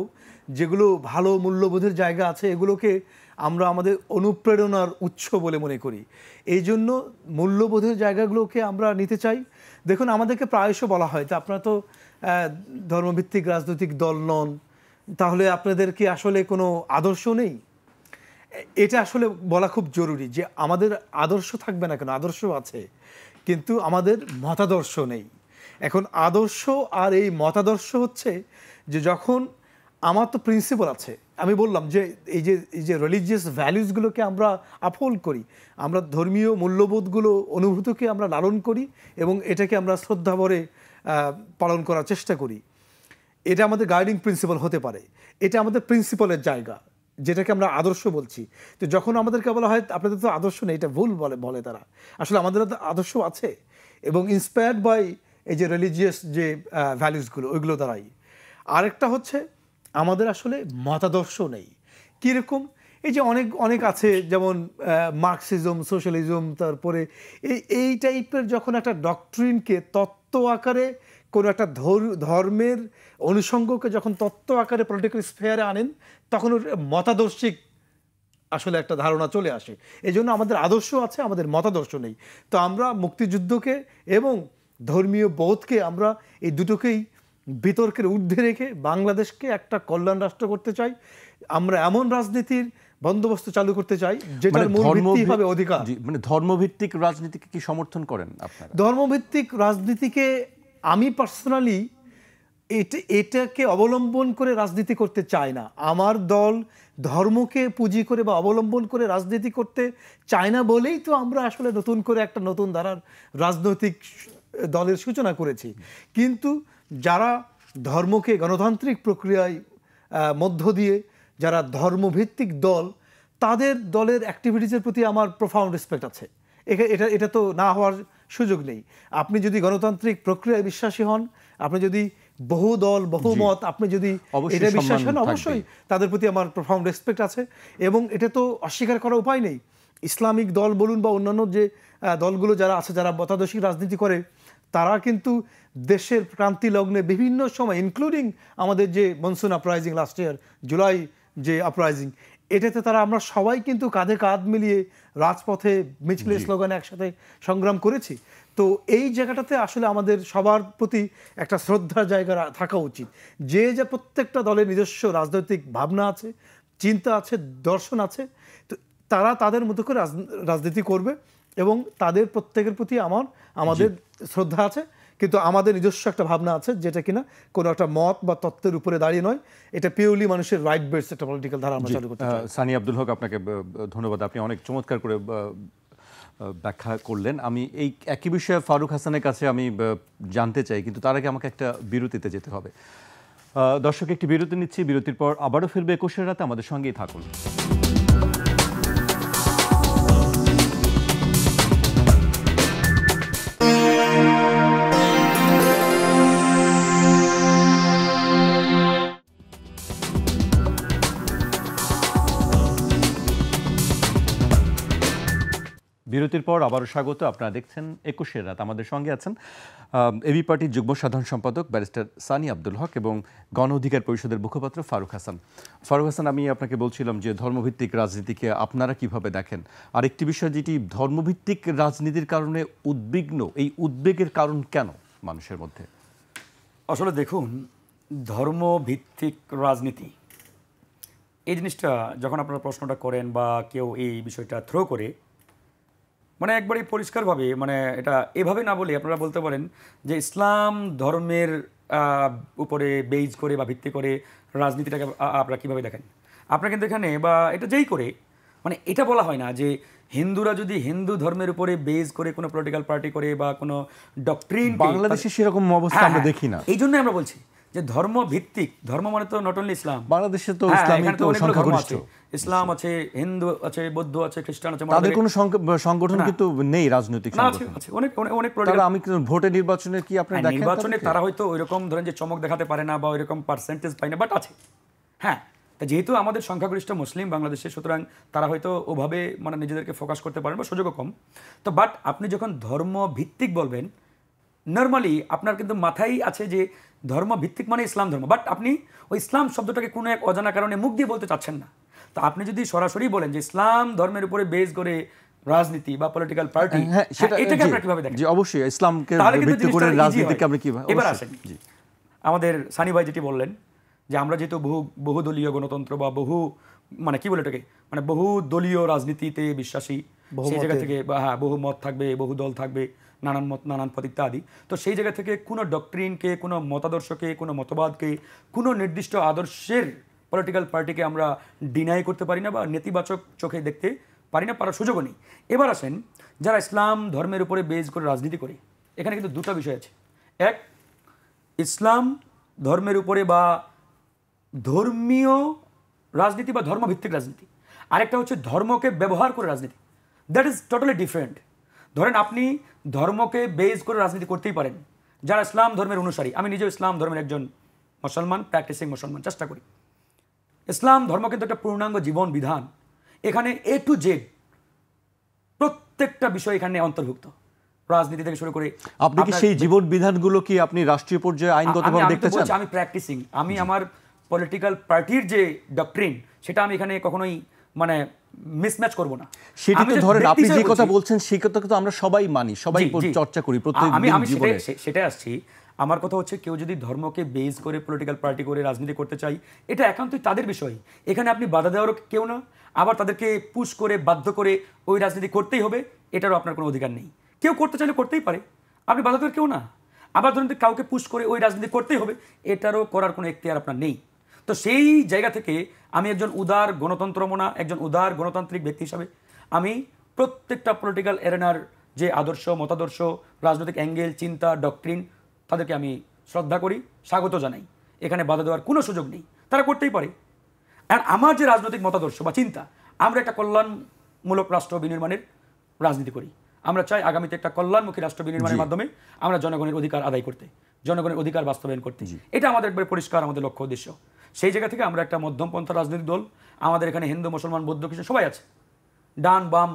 যেগুলো ভালো মূল্যবোধের জায়গা আছে, এগুলোকে আমরা আমাদের অনুপ্রেরণার উৎস বলে মনে করি। এই জন্য মূল্যবোধের জায়গাগুলোকে আমরা নিতে চাই। দেখুন, আমাদেরকে প্রায়শ বলা হয় যে আপনারা তো ধর্মভিত্তিক রাজনৈতিক দল নন, তাহলে আপনাদের কি আসলে কোনো আদর্শ নেই? এটা আসলে বলা খুব জরুরি যে আমাদের আদর্শ থাকবে না কেন, আদর্শ আছে, কিন্তু আমাদের মতাদর্শ নেই। এখন আদর্শ আর এই মতাদর্শ হচ্ছে যে যখন আমার তো প্রিন্সিপাল আছে, আমি বললাম যে এই যে রিলিজিয়াস ভ্যালুসগুলোকে আমরা আপহোল্ড করি, আমরা ধর্মীয় মূল্যবোধগুলো অনুভূতিকে আমরা লালন করি এবং এটাকে আমরা শ্রদ্ধাভরে পালন করার চেষ্টা করি। এটা আমাদের গাইডিং প্রিন্সিপাল হতে পারে, এটা আমাদের প্রিন্সিপালের জায়গা, যেটাকে আমরা আদর্শ বলছি। তো যখন আমাদেরকে বলা হয় আপনাদের তো আদর্শ নেই, এটা ভুল বলে তারা। আসলে আমাদের তো আদর্শ আছে এবং ইন্সপায়ার্ড বাই এই যে রিলিজিয়াস যে ভ্যালুসগুলো, ওইগুলো দ্বারাই। আরেকটা হচ্ছে আমাদের আসলে মতাদর্শ নেই। কীরকম? এই যে অনেক আছে, যেমন মার্কসিজম, সোশ্যালিজম, তারপরে এই টাইপের যখন একটা ডক্ট্রিনকে তত্ত্ব আকারে কোনো একটা ধর্মের অনুষঙ্গকে যখন তত্ত্ব আকারে পলিটিক্যাল স্ফেয়ারে আনেন, তখন ওর মতাদর্শিক আসলে একটা ধারণা চলে আসে। এই জন্য আমাদের আদর্শ আছে, আমাদের মতাদর্শ নেই। তো আমরা মুক্তিযুদ্ধকে এবং ধর্মীয় বোধকে আমরা এই দুটোকেই বিতর্কের ঊর্ধ্বে রেখে বাংলাদেশকে একটা কল্যাণ রাষ্ট্র করতে চাই। আমরা এমন রাজনীতির বন্দোবস্ত চালু করতে চাই যেটার মূল ভিত্তি হবে অধিকার। মানে ধর্মভিত্তিক রাজনীতিকে কি সমর্থন করেন আপনারা? ধর্মভিত্তিক রাজনীতিকে আমি পার্সোনালি এটাকে অবলম্বন করে রাজনীতি করতে চাই না। আমার দল ধর্মকে পুঁজি করে বা অবলম্বন করে রাজনীতি করতে চায় না বলেই তো আমরা আসলে নতুন করে একটা নতুন ধারার রাজনৈতিক দলের সূচনা করেছি। কিন্তু যারা ধর্মকে গণতান্ত্রিক প্রক্রিয়ায় মধ্য দিয়ে যারা ধর্মভিত্তিক দল, তাদের দলের অ্যাক্টিভিটিসের প্রতি আমার প্রফাউন্ড রেসপেক্ট আছে। এটা তো না হওয়ার সুযোগ নেই। আপনি যদি গণতান্ত্রিক প্রক্রিয়ায় বিশ্বাসী হন, আপনি যদি বহু দল বহুমত, আপনি যদি এটা বিশ্বাস হন, অবশ্যই তাদের প্রতি আমার প্রফাউন্ড রেসপেক্ট আছে। এবং এটা তো অস্বীকার করার উপায় নেই। ইসলামিক দল বলুন বা অন্যান্য যে দলগুলো যারা আছে, যারা মতাদর্শিক রাজনীতি করে, তারা কিন্তু দেশের ক্রান্তি লগ্নে বিভিন্ন সময়, ইনক্লুডিং আমাদের যে monsoon uprising last year, July যে আপরাইজিং, এটাতে আমরা সবাই কিন্তু কাঁধে কাঁধ মিলিয়ে রাজপথে মিছিলে স্লোগানে একসাথে সংগ্রাম করেছি। তো এই জায়গাটাতে আসলে আমাদের সবার প্রতি একটা শ্রদ্ধার জায়গা থাকা উচিত। যে প্রত্যেকটা দলের নিজস্ব রাজনৈতিক ভাবনা আছে, চিন্তা আছে, দর্শন আছে, তো তারা তাদের মতো করে রাজনীতি করবে এবং তাদের প্রত্যেকের প্রতি আমাদের শ্রদ্ধা আছে। কিন্তু আমাদের নিজস্ব একটা ভাবনা আছে, যেটা কিনা কোনো একটা মত বা তত্ত্বের উপরে দাঁড়িয়ে নয়, এটা পিওরলি মানুষের রাইট বেসড একটা পলিটিক্যাল ধারা আমরা চালু করতে চাই। সানি আব্দুল হক, আপনাকে ধন্যবাদ, আপনি অনেক চমৎকার করে ব্যাখ্যা করলেন। আমি এই একই বিষয়ে ফারুক হাসানের কাছে আমি জানতে চাই, কিন্তু তার আগে আমাকে একটা বিরতিতে যেতে হবে। দর্শক, একটি বিরতি নিচ্ছি, বিরতির পর আবারও ফিরবে 21 রাতে, আমাদের সঙ্গেই থাকুন। বিরতির পর আবারও স্বাগত। আপনারা দেখছেন ২১ রাত। আমাদের সঙ্গে আছেন এবি পার্টির যুগ্ম সাধারণ সম্পাদক ব্যারিস্টার সানি আব্দুল হক এবং গণ অধিকার পরিষদের মুখপাত্র ফারুক হাসান। ফারুক হাসান, আমি আপনাকে বলছিলাম যে ধর্মভিত্তিক রাজনীতিকে আপনারা কিভাবে দেখেন। আরেকটি বিষয় যেটি ধর্মভিত্তিক রাজনীতির কারণে উদ্বিগ্ন, এই উদ্বেগের কারণ কেন মানুষের মধ্যে? আসলে দেখুন, ধর্মভিত্তিক রাজনীতি এই জিনিসটা যখন আপনারা প্রশ্নটা করেন বা কেউ এই বিষয়টা থ্রো করে, মানে একবারই পরিষ্কারভাবে, মানে এটা এভাবে না বলে আপনারা বলতে পারেন যে ইসলাম ধর্মের উপরে বেজ করে বা ভিত্তি করে রাজনীতিটাকে আপনারা কীভাবে দেখেন। আপনারা কিন্তু এখানে বা এটা যেই করে, মানে এটা বলা হয় না যে হিন্দুরা যদি হিন্দু ধর্মের উপরে বেজ করে কোনো পলিটিক্যাল পার্টি করে বা কোনো ডক্ট্রিন, বাংলাদেশে সেরকম অবস্থা আমরা দেখি না। এই জন্যই আমরা বলছি যে ধর্ম ভিত্তিক, ধর্ম মানে তো নট অনলি ইসলাম, বাংলাদেশে তো ইসলামিক সংখ্যাগরিষ্ঠ, ইসলাম আছে, হিন্দু আছে, বৌদ্ধ আছে, খ্রিস্টান আছে, তাদের কোনো সংগঠন কিন্তু নেই রাজনৈতিক সংগঠন। আছে অনেক অনেক। আমি ভোটে নির্বাচনে কি আপনি দেখেন নির্বাচনে তারা হয়তো ওইরকম ধরেন যে চমক দেখাতে পারে না বা ওইরকম পার্সেন্টেজ পায় না, বাট আছে। হ্যাঁ, যেহেতু আমাদের সংখ্যাগরিষ্ঠ মুসলিম বাংলাদেশে, সুতরাং তারা হয়তো ওভাবে মানে নিজেদেরকে ফোকাস করতে পারেন বা সুযোগও কম। তো বাট আপনি যখন ধর্ম ভিত্তিক বলবেন, নর্মালি আপনার কিন্তু মাথায় আছে যে ধর্ম ভিত্তিক মানে ইসলাম ধর্ম, বাট আপনি ওই ইসলাম শব্দটাকে কোনো এক অজানা কারণে মুখ দিয়ে বলতে চাচ্ছেন না। তো আপনি যদি সরাসরি বলেন যে ইসলাম ধর্মের উপরে বেস করে রাজনীতি বা পলিটিক্যাল পার্টি, এটাকে আপনারা কিভাবে দেখেন? জি, অবশ্যই ইসলামকে ভিত্তি করে রাজনীতিকে আমরা কিভাবে। এবার আসেন, আমাদের সানি ভাই যেটি বললেন যে আমরা যেহেতু বহুদলীয় গণতন্ত্র বা মানে কি বলে এটাকে, মানে বহুদলীয় রাজনীতিতে বিশ্বাসী, সেই জায়গা থেকে বহু মত থাকবে, বহু দল থাকবে, নানান মত, নানান পথ ইত্যাদি। তো সেই জায়গা থেকে কোনো ডক্ট্রিনকে, কোনো মতাদর্শকে, কোনো মতবাদকে, কোনো নির্দিষ্ট আদর্শের পলিটিক্যাল পার্টিকে আমরা ডিনাই করতে পারি না বা নেতিবাচক চোখে দেখতে পারি না, পারার সুযোগও নেই। এবার আসেন, যারা ইসলাম ধর্মের উপরে বেজ করে রাজনীতি করে, এখানে কিন্তু দুটো বিষয় আছে। এক, ইসলাম ধর্মের উপরে বা ধর্মীয় রাজনীতি বা ধর্মভিত্তিক রাজনীতি। আরেকটা হচ্ছে ধর্মকে ব্যবহার করে রাজনীতি। That is totally different. ধরেন আপনি ধর্মকে বেজ করে রাজনীতি করতেই পারেন। যারা ইসলাম ধর্মের অনুসারী, আমি নিজেও ইসলাম ধর্মের একজন মুসলমান, প্র্যাকটিসিং মুসলমান, চেষ্টা করি। ইসলাম ধর্ম কিন্তু একটা পূর্ণাঙ্গ জীবন বিধান। এখানে A to Z প্রত্যেকটা বিষয় এখানে অন্তর্ভুক্ত, রাজনীতি থেকে শুরু করে। আপনি কি সেই জীবন বিধানগুলো কি আপনি রাষ্ট্রীয় পর্যায়ে আইনগতভাবে দেখতে চান? আমি প্র্যাকটিসিং, আমি আমার পলিটিক্যাল পার্টির যে ডক্ট্রিন, সেটা আমি এখানে কখনোই মানে মিসম্যাচ করব না। সেটা তো ধরেন আপনি যে কথা বলছেন সেই কথা তো আমরা সবাই মানি, সবাই চর্চা করি প্রত্যেকদিন জীবনে। সেটাই আসছি। আমার কথা হচ্ছে, কেউ যদি ধর্মকে বেজ করে পলিটিক্যাল পার্টি করে রাজনীতি করতে চাই, এটা একান্তই তাদের বিষয়। এখানে আপনি বাধা দেওয়ারও কেউ না, আবার তাদেরকে পুশ করে বাধ্য করে ওই রাজনীতি করতেই হবে এটারও আপনার কোনো অধিকার নেই। কেউ করতে চাইলে করতেই পারে, আপনি বাধা দেওয়ার কেউ না। আবার ধরুন কাউকে পুশ করে ওই রাজনীতি করতেই হবে, এটারও করার কোনো এখতিয়ার আপনার নেই। তো সেই জায়গা থেকে আমি একজন উদার গণতন্ত্রমনা, একজন উদার গণতান্ত্রিক ব্যক্তি হিসাবে আমি প্রত্যেকটা পলিটিক্যাল এরেনার যে আদর্শ, মতাদর্শ, রাজনৈতিক অ্যাঙ্গেল, চিন্তা, ডক্ট্রিন, তাদেরকে আমি শ্রদ্ধা করি, স্বাগত জানাই। এখানে বাধা দেওয়ার কোনো সুযোগ নেই, তারা করতেই পারে। আর আমার যে রাজনৈতিক মতাদর্শ বা চিন্তা, আমরা একটা কল্যাণমূলক রাষ্ট্র বিনির্মাণের রাজনীতি করি। আমরা চাই আগামীতে একটা কল্যাণমুখী রাষ্ট্র বিনির্মাণের মাধ্যমে আমরা জনগণের অধিকার আদায় করতে, জনগণের অধিকার বাস্তবায়ন করতে। এটা আমাদের একবারে পরিষ্কার আমাদের লক্ষ্য উদ্দেশ্য। সেই জায়গা থেকে আমরা একটা মধ্যমপন্থা রাজনৈতিক দল। আমাদের এখানে হিন্দু, মুসলমান, বৌদ্ধ, খ্রিস্টান সবাই আছে, ডান বাম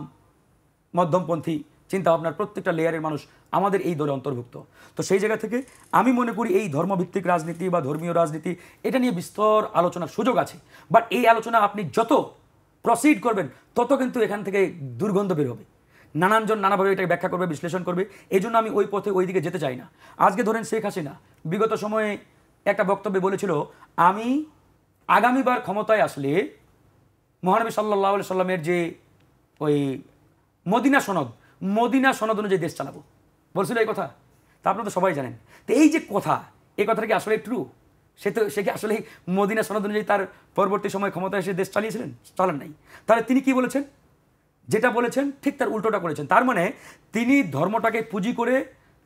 মধ্যমপন্থী চিন্তা ভাবনার প্রত্যেকটা লেয়ারের মানুষ আমাদের এই দলে অন্তর্ভুক্ত। তো সেই জায়গা থেকে আমি মনে করি এই ধর্মভিত্তিক রাজনীতি বা ধর্মীয় রাজনীতি, এটা নিয়ে বিস্তর আলোচনার সুযোগ আছে। বাট এই আলোচনা আপনি যত প্রসিড করবেন, তত কিন্তু এখান থেকে দুর্গন্ধ বের হবে। নানানজন নানাভাবে এটাকে ব্যাখ্যা করবে, বিশ্লেষণ করবে। এই জন্য আমি ওই পথে ওই দিকে যেতে চাই না। আজকে ধরেন শেখ হাসিনা বিগত সময়ে একটা বক্তব্যে বলেছিল, আমি আগামীবার ক্ষমতায় আসলে মহানবী সাল্লাল্লাহু আলাইহি সাল্লামের যে ওই মদিনা সনদ অনুযায়ী দেশ চালাবো, বলছিল এই কথা। তা আপনারা তো সবাই জানেন। তো এই যে কথা, এই কথাটা কি আসলে ট্রু? সে কি আসলে মদিনা সনদ অনুযায়ী তার পরবর্তী সময় ক্ষমতায় এসে দেশ চালিয়েছিলেন? চালান নাই। তাহলে তিনি কি বলেছেন? যেটা বলেছেন ঠিক তার উল্টোটা করেছেন। তার মানে তিনি ধর্মটাকে পুঁজি করে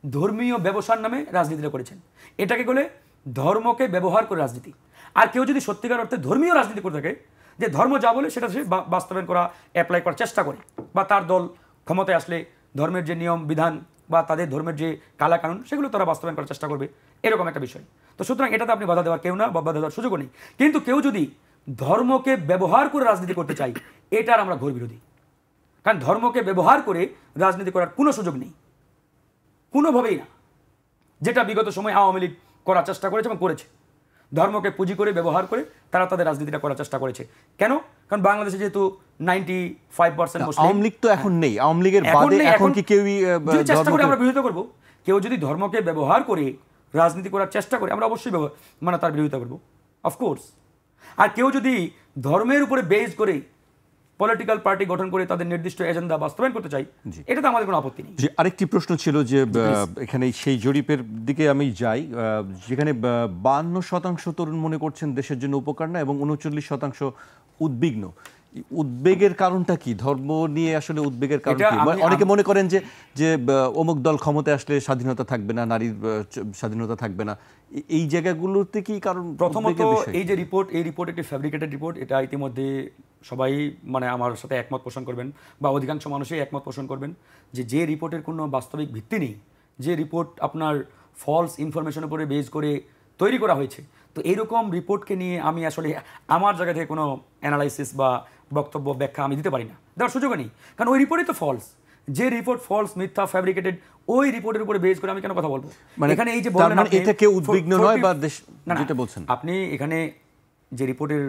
ধর্মীয় ব্যবসার নামে রাজনীতিটা করেছেন। এটাকে বলে ধর্মকে ব্যবহার করে রাজনীতি। আর কেউ যদি সত্যিকার অর্থে ধর্মীয় রাজনীতি করে থাকে, যে ধর্ম যা বলে সেটা সে বাস্তবায়ন করা, অ্যাপ্লাই করার চেষ্টা করে, বা তার দল ক্ষমতায় আসলে ধর্মের যে নিয়ম বিধান বা তাদের ধর্মের যে কালাকানুন, সেগুলো তারা বাস্তবায়ন করার চেষ্টা করবে, এরকম একটা বিষয়। তো সুতরাং এটাতে আপনি বাধা দেওয়ার কেউ না, বা বাধা দেওয়ার সুযোগও নেই। কিন্তু কেউ যদি ধর্মকে ব্যবহার করে রাজনীতি করতে চাই, এটার আমরা ঘোর বিরোধী। কারণ ধর্মকে ব্যবহার করে রাজনীতি করার কোনো সুযোগ নেই, কোনোভাবেই না, যেটা বিগত সময় আওয়ামী লীগ করার চেষ্টা করেছে এবং করেছে। ধর্মকে পুঁজি করে ব্যবহার করে তারা তাদের রাজনীতিটা করার চেষ্টা করেছে। কেন? কারণ বাংলাদেশে যেহেতু 95% মুসলিম। আওয়ামী লীগ তো এখন নেই, আওয়ামী লীগের বাদে এখন কি কেউই যদি চেষ্টা করে আমরা বিরোধিতা করব। কেউ যদি ধর্মকে ব্যবহার করে রাজনীতি করার চেষ্টা করে আমরা অবশ্যই মানে তার বিরোধিতা করব, অফকোর্স। আর কেউ যদি ধর্মের উপরে বেস করে পলিটিক্যাল পার্টি গঠন করে তাদের নির্দিষ্ট এজেন্ডা বাস্তবায়ন করতে চাই, এটা তো আমাদের কোনো আপত্তি নেই। আরেকটি প্রশ্ন ছিল যে এখানে সেই জরিপের দিকে আমি যাই, যেখানে 52% তরুণ মনে করছেন দেশের জন্য উপকার না এবং 39% উদ্বিগ্ন। উদ্বেগের কারণটা কি? ধর্ম নিয়ে আসলে উদ্বেগের কারণ কি? অনেকে মনে করেন যে অমুক দল ক্ষমতায় আসলে স্বাধীনতা থাকবে না, নারীর স্বাধীনতা থাকবে না, এই জায়গাগুলোতে কি কারণ? প্রথমত এই যে রিপোর্ট, এই রিপোর্ট একটি ফ্যাব্রিকেটেড রিপোর্ট। এটা ইতিমধ্যে সবাই মানে আমার সাথে একমত পোষণ করবেন বা অধিকাংশ মানুষই একমত পোষণ করবেন যে রিপোর্টের কোনো বাস্তবিক ভিত্তি নেই, যে রিপোর্ট আপনার ফলস ইনফরমেশনের উপরে বেস করে তৈরি করা হয়েছে। তো এইরকম রিপোর্টকে নিয়ে আমি আসলে আমার জায়গা থেকে কোনো অ্যানালাইসিস বা বক্তব্য ব্যাখ্যা আমি দিতে পারি না, দেওয়ার সুযোগও নেই। কারণ ওই রিপোর্টই তো ফলস। যে রিপোর্ট ফলস, মিথ্যা, ফ্যাব্রিকেটেড, ওই রিপোর্টের উপরে বেস করে আমি কেন কথা বলবো? এখানে এই যে বললেন এটা কেউ উদ্বিগ্ন নয় বা দেশ যেটা বলছেন আপনি এখানে যে রিপোর্টের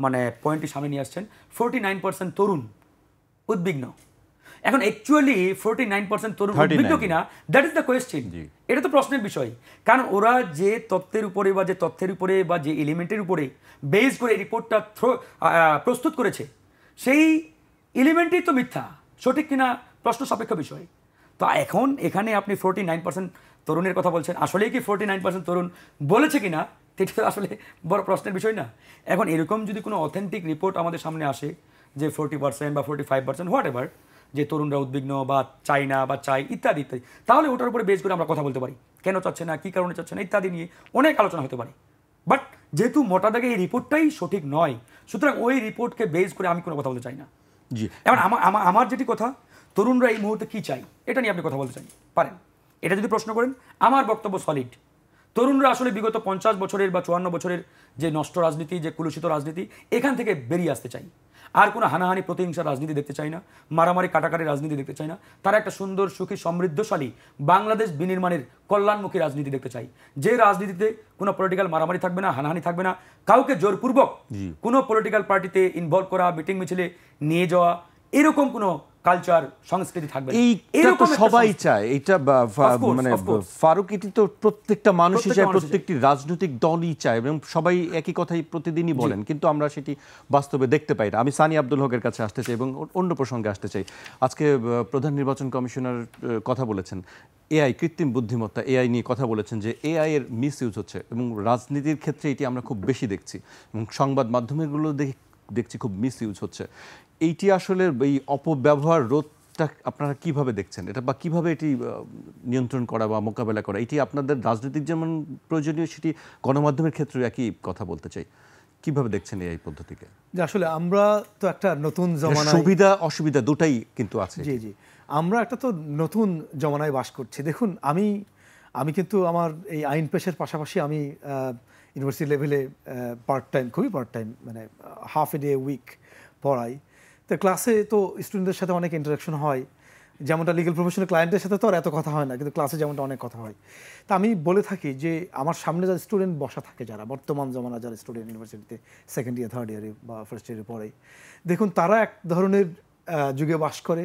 মানে পয়েন্টটি সামনে নিয়ে আসছেন, 49% তরুণ উদ্বিগ্ন। এখন অ্যাকচুয়ালি 49% তরুণ উদ্বিগ্ন কিনা, দ্যাট ইজ দ্য কোয়েশ্চেন। এটা তো প্রশ্নের বিষয়। কারণ ওরা যে তত্ত্বের উপরে বা যে তথ্যের উপরে বা যে এলিমেন্টের উপরে বেস করে রিপোর্টটা প্রস্তুত করেছে, সেই এলিমেন্টই তো মিথ্যা। সঠিক কিনা প্রশ্ন সাপেক্ষ বিষয়। তো এখন এখানে আপনি 49% তরুণের কথা বলছেন, আসলেই কি 49% তরুণ বলেছে কিনা সেটা তো আসলে বড় প্রশ্নের বিষয় না। এখন এরকম যদি কোনো অথেন্টিক রিপোর্ট আমাদের সামনে আসে যে 40% বা 45% হোয়াট এভার, যে তরুণরা উদ্বিগ্ন বা চাই না বা চাই ইত্যাদি ইত্যাদি, তাহলে ওটার উপরে বেস করে আমরা কথা বলতে পারি, কেন চাচ্ছে না, কী কারণে চাচ্ছে না ইত্যাদি নিয়ে অনেক আলোচনা হতে পারে। বাট যেহেতু মোটা দাগে এই রিপোর্টটাই সঠিক নয়, সুতরাং ওই রিপোর্টকে বেস করে আমি কোনো কথা বলতে চাই না। এবার আমার যেটি কথা, তরুণরা এই মুহূর্তে কী চাই এটা নিয়ে আপনি কথা বলতে চাই পারেন। এটা যদি প্রশ্ন করেন, আমার বক্তব্য সলিড। তরুণরা আসলে বিগত 50 বছরের বা 54 বছরের যে নষ্ট রাজনীতি, যে কুলুষিত রাজনীতি, এখান থেকে বেরিয়ে আসতে চাই। আর কোনো হানাহানি প্রতিহিংসার রাজনীতি দেখতে চাই না, মারামারি কাটাকাটির রাজনীতি দেখতে চাই না। তারা একটা সুন্দর, সুখী, সমৃদ্ধশালী বাংলাদেশ বিনির্মাণের কল্যাণমুখী রাজনীতি দেখতে চাই, যে রাজনীতিতে কোনো পলিটিক্যাল মারামারি থাকবে না, হানাহানি থাকবে না, কাউকে জোরপূর্বক কোনো পলিটিক্যাল পার্টিতে ইনভলভ করা, মিটিং মিছিলে নিয়ে যাওয়া, এরকম কোনো কালচার, সংস্কৃতি থাকবে। এইটা সবাই চায়, এটা মানে ফারুক, এটি তো প্রত্যেকটা মানুষই চায়, প্রত্যেকটি রাজনৈতিক দলই চায় এবং সবাই একই কথাই প্রতিদিনই বলেন, কিন্তু আমরা সেটি বাস্তবে দেখতে পাই না। আমি সানি আব্দুল হকের কাছে আসতে চাই এবং অন্য প্রসঙ্গে আসতে চাই। আজকে প্রধান নির্বাচন কমিশনার কথা বলেছেন এআই, কৃত্রিম বুদ্ধিমত্তা, এআই নিয়ে কথা বলেছেন যে এআই এর মিস ইউজ হচ্ছে এবং রাজনীতির ক্ষেত্রে এটি আমরা খুব বেশি দেখছি এবং সংবাদ মাধ্যমগুলো দেখছি খুব মিস ইউজ হচ্ছে। এইটি আসলে এই অপব্যবহার রোধটা আপনারা কিভাবে দেখছেন, এটা বা কিভাবে এটি নিয়ন্ত্রণ করা বা মোকাবেলা করা, এটি আপনাদের রাজনৈতিক যেমন প্রয়োজনীয়, সেটি গণমাধ্যমের ক্ষেত্রে একই কথা বলতে চাই। কিভাবে দেখছেন এই পদ্ধতিকে? যে আসলে আমরা তো একটা নতুন জমানায়, সুবিধা অসুবিধা দুটাই কিন্তু আছে। জি জি, আমরা একটা তো নতুন জমানায় বাস করছি। দেখুন, আমি কিন্তু আমার এই আইন পেশার পাশাপাশি আমি ইউনিভার্সিটি লেভেলে পার্ট টাইম, খুবই পার্ট টাইম, মানে হাফ এ ডে উইক পড়াই। তো ক্লাসে তো স্টুডেন্টদের সাথে অনেক ইন্টারাকশন হয়, যেমনটা লিগ্যাল প্রফেশনাল ক্লায়েন্টের সাথে তো আর এত কথা হয় না, কিন্তু ক্লাসে যেমনটা অনেক কথা হয়। তা আমি বলে থাকি যে আমার সামনে যারা স্টুডেন্ট বসা থাকে, যারা বর্তমান জমানা যারা স্টুডেন্ট ইউনিভার্সিটিতে সেকেন্ড ইয়ার, থার্ড ইয়ারে বা ফার্স্ট ইয়ারে পড়ে, দেখুন তারা এক ধরনের যুগে বাস করে।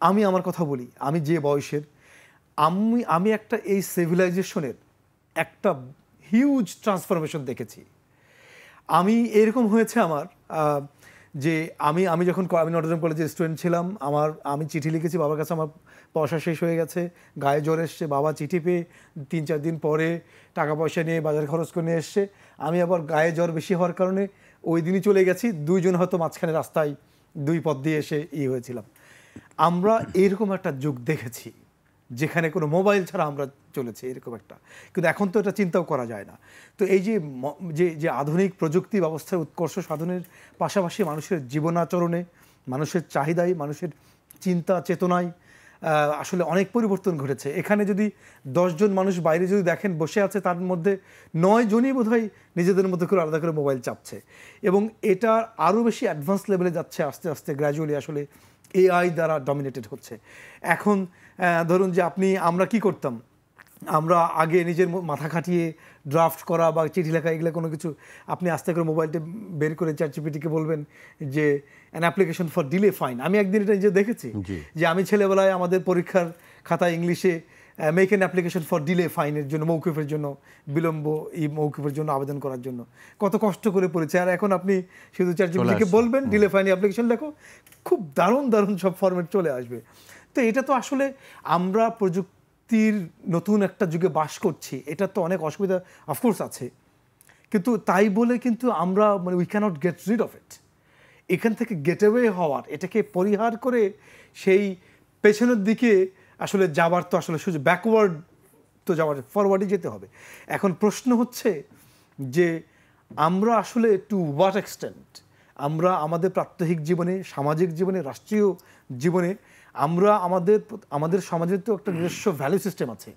আমি আমার কথা বলি, আমি যে বয়সের, আমি একটা এই সিভিলাইজেশনের একটা হিউজ ট্রান্সফরমেশন দেখেছি। আমি এরকম হয়েছে আমার যে আমি যখন আমি নটরডেম কলেজের স্টুডেন্ট ছিলাম, আমি চিঠি লিখেছি বাবার কাছে, আমার পয়সা শেষ হয়ে গেছে, গায়ে জ্বর এসছে, বাবা চিঠি পেয়ে 3-4 দিন পরে টাকা পয়সা নিয়ে বাজার খরচ করে নিয়ে এসছে। আমি আবার গায়ে জ্বর বেশি হওয়ার কারণে ওই দিনই চলে গেছি, 2 জন হয়তো মাঝখানে রাস্তায় 2 পথ দিয়ে এসে হয়েছিলাম। আমরা এরকম একটা যুগ দেখেছি যেখানে কোনো মোবাইল ছাড়া আমরা চলেছি, এরকম একটা। কিন্তু এখন তো এটা চিন্তাও করা যায় না। তো এই যে আধুনিক প্রযুক্তি ব্যবস্থার উৎকর্ষ সাধনের পাশাপাশি মানুষের জীবনাচরণে, মানুষের চাহিদায়, মানুষের চিন্তা চেতনায় আসলে অনেক পরিবর্তন ঘটেছে। এখানে যদি 10 জন মানুষ বাইরে যদি দেখেন বসে আছে, তার মধ্যে 9 জনই বোধহয় নিজেদের মধ্যে করে আলাদা করে মোবাইল চাপছে এবং এটা আরও বেশি অ্যাডভান্স লেভেলে যাচ্ছে আস্তে আস্তে, গ্র্যাজুয়ালি আসলে এআই দ্বারা ডমিনেটেড হচ্ছে। এখন ধরুন যে আমরা কি করতাম, আমরা আগে নিজের মাথা খাটিয়ে ড্রাফট করা বা চিঠি লেখা এগুলো কোনো কিছু, আপনি আস্তে করে মোবাইলটা বের করে চ্যাটজিপিটিকে বলবেন যে an application for delay fine. আমি একদিন এটা নিজে দেখেছি যে আমি ছেলেবেলায় আমাদের পরীক্ষার খাতায় ইংলিশে make an application for delay ফাইনের জন্য, মৌকুফের জন্য, বিলম্ব মৌকুফের জন্য আবেদন করার জন্য কত কষ্ট করে পড়েছে। আর এখন আপনি শুধু চ্যাটজিপিটিকে বলবেন ডিলে ফাইন অ্যাপ্লিকেশন লেখো, খুব দারুণ দারুণ সব ফরম্যাট চলে আসবে। তো এটা তো আসলে আমরা প্রযুক্তির নতুন একটা যুগে বাস করছি, এটা তো অনেক অসুবিধা অফকোর্স আছে, কিন্তু তাই বলে কিন্তু আমরা মানে we can't get rid of it. এখান থেকে গেট অ্যাওয়ে হওয়ার, এটাকে পরিহার করে সেই পেছনের দিকে আসলে যাওয়ার তো আসলে সুযোগ, ব্যাকওয়ার্ড তো যাওয়ার, ফরওয়ার্ডে যেতে হবে। এখন প্রশ্ন হচ্ছে যে আমরা আসলে টু হোয়াট এক্সটেন্ট আমরা আমাদের প্রাত্যহিক জীবনে, সামাজিক জীবনে, রাষ্ট্রীয় জীবনে আমরা আমাদের সমাজের তো একটা নিজস্ব ভ্যালু সিস্টেম আছে,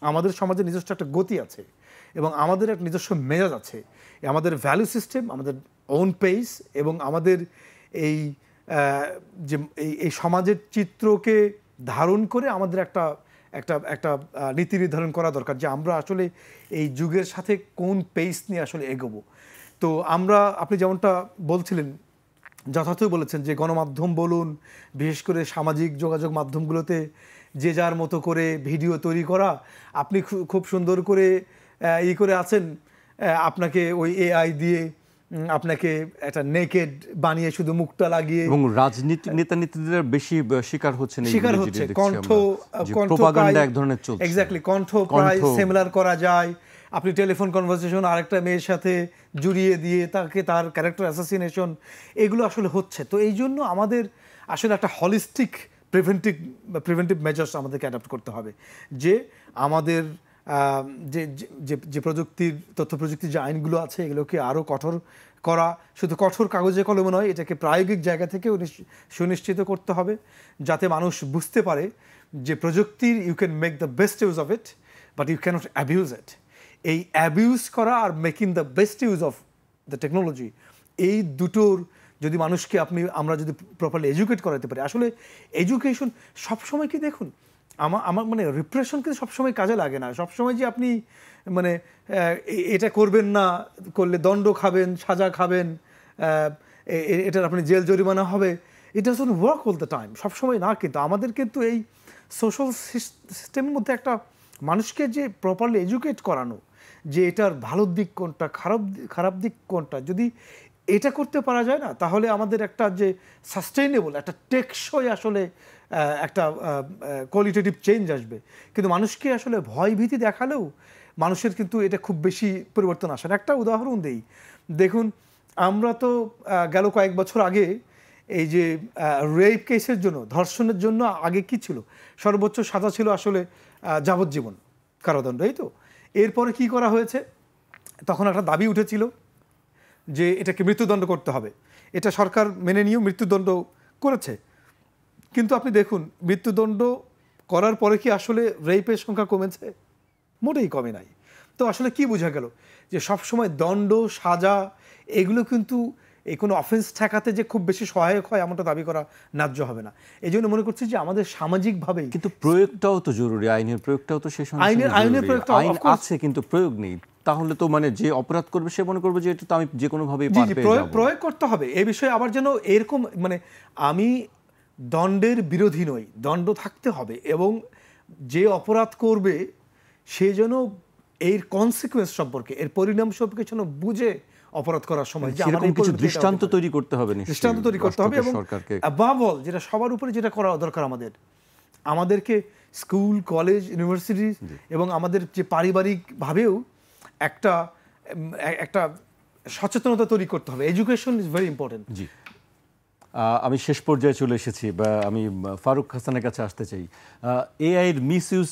আমাদের সমাজের নিজস্ব একটা গতি আছে এবং আমাদের একটা নিজস্ব মেজাজ আছে। আমাদের ভ্যালু সিস্টেম, আমাদের ওন পেস এবং আমাদের এই যে এই সমাজের চিত্রকে ধারণ করে আমাদের একটা একটা একটা নীতি নির্ধারণ করা দরকার যে আমরা আসলে এই যুগের সাথে কোন পেস নিয়ে আসলে এগোবো। তো আপনি যেমনটা বলছিলেন, যথার্থই বলেছেন যে গণমাধ্যম বলুন, বিশেষ করে সামাজিক যোগাযোগ মাধ্যমগুলোতে যে যার মতো করে ভিডিও তৈরি করা, আপনি খুব সুন্দর করে করে আছেন, আপনাকে ওই এআই দিয়ে আপনাকে একটা নেকেড বানিয়ে শুধু মুখটা লাগিয়ে, এবং রাজনীতি নেতা-নেত্রীদের বেশি শিকার হচ্ছে, এক ধরনের চলছে, এক্স্যাক্টলি কণ্ঠ প্রায় সিমিলার করা যায়। আপনি টেলিফোন কনভারসেশন আরেকটা মেয়ের সাথে জুড়িয়ে দিয়ে তার ক্যারেক্টার অ্যাসাসিনেশন, এগুলো আসলে হচ্ছে। তো এই জন্য আমাদের আসলে একটা হলিস্টিক প্রিভেন্টিভ মেজার্স আমাদেরকে অ্যাডাপ্ট করতে হবে, যে আমাদের যে তথ্য প্রযুক্তির যে আইনগুলো আছে এগুলোকে আরও কঠোর করা, শুধু কঠোর কাগজে কলমে নয়, এটাকে প্রায়োগিক জায়গা থেকেও সুনিশ্চিত করতে হবে, যাতে মানুষ বুঝতে পারে যে প্রযুক্তির you can make the best use of it but you can't abuse it. এই অ্যাবিউজ করা আর making the best use of the technology, এই দুটোর যদি মানুষকে আমরা যদি প্রপারলি এডুকেট করাতে পারি। আসলে এডুকেশন সবসময় কি দেখুন, আমার মানে রিপ্রেশন কিন্তু সবসময় কাজে লাগে না। সবসময় যে আপনি মানে এটা করবেন না, করলে দণ্ড খাবেন, সাজা খাবেন, এটার আপনি জেল জরিমানা হবে, it doesn't work all the time, সবসময় না। কিন্তু আমাদের কিন্তু এই সোশ্যাল সিস্টেমের মধ্যে একটা মানুষকে যে প্রপারলি এডুকেট করানো, যে এটার ভালো দিক কোনটা, খারাপ দিক কোনটা, যদি এটা করতে পারা যায় না, তাহলে আমাদের একটা যে সাস্টেইনেবল, একটা টেকসই আসলে একটা কোয়ালিটেটিভ চেঞ্জ আসবে। কিন্তু মানুষকে আসলে ভয়ভীতি দেখালেও মানুষের কিন্তু এটা খুব বেশি পরিবর্তন আসে না। একটা উদাহরণ দেই, দেখুন আমরা তো গেল কয়েক বছর আগে এই যে রেপ কেসের জন্য, ধর্ষণের জন্য আগে কি ছিল, সর্বোচ্চ সাজা ছিল আসলে যাবজ্জীবন কারাদণ্ড, এই তো। এরপরে কি করা হয়েছে, তখন একটা দাবি উঠেছিল যে এটাকে মৃত্যুদণ্ড করতে হবে, এটা সরকার মেনে নিয়েও মৃত্যুদণ্ড করেছে। কিন্তু আপনি দেখুন মৃত্যুদণ্ড করার পরে কি আসলে রেপের সংখ্যা কমেছে? মোটেই কমে নাই। তো আসলে কি বোঝা গেল, যে সবসময় দণ্ড, সাজা এগুলো কিন্তু এই কোনো অফেন্স ঠেকাতে যে খুব বেশি সহায়ক হয় এমনটা দাবি করা ন্যায্য হবে না। এই জন্য মনে করছি যে আমাদের সামাজিকভাবেই কিন্তু প্রয়োগটাও তো জরুরি, আইনের প্রয়োগটাও তো সেই সঙ্গে আইনের প্রয়োগটা আছে, কিন্তু প্রয়োগ নেই। তাহলে তো মানে যে অপরাধ করবে সে মনে করবে যে এটা তো আমি যে কোনোভাবেই প্রয়োগ করতে হবে। এই বিষয়ে আবার যেন এরকম মানে আমি দণ্ডের বিরোধী নই, দণ্ড থাকতে হবে এবং যে অপরাধ করবে সে যেন এর কনসিকুয়েন্স সম্পর্কে, এর পরিণাম সম্পর্কে যেন বুঝে অপরাধ করার সময় যে আমাদের কিছু দৃষ্টান্ত তৈরি করতে হবে, দৃষ্টান্ত তৈরি করতে হবে। এবং অ্যাবাভ অল যেটা সবার উপরে যেটা করা দরকার, আমাদেরকে স্কুল, কলেজ, ইউনিভার্সিটি এবং আমাদের যে পারিবারিকভাবেও একটা সচেতনতা তৈরি করতে হবে। Education is very important. জি, আমি শেষ পর্যায়ে চলে এসেছি, বা আমি ফারুক হাসানের কাছে আসতে চাই। এআই এর মিসইউজ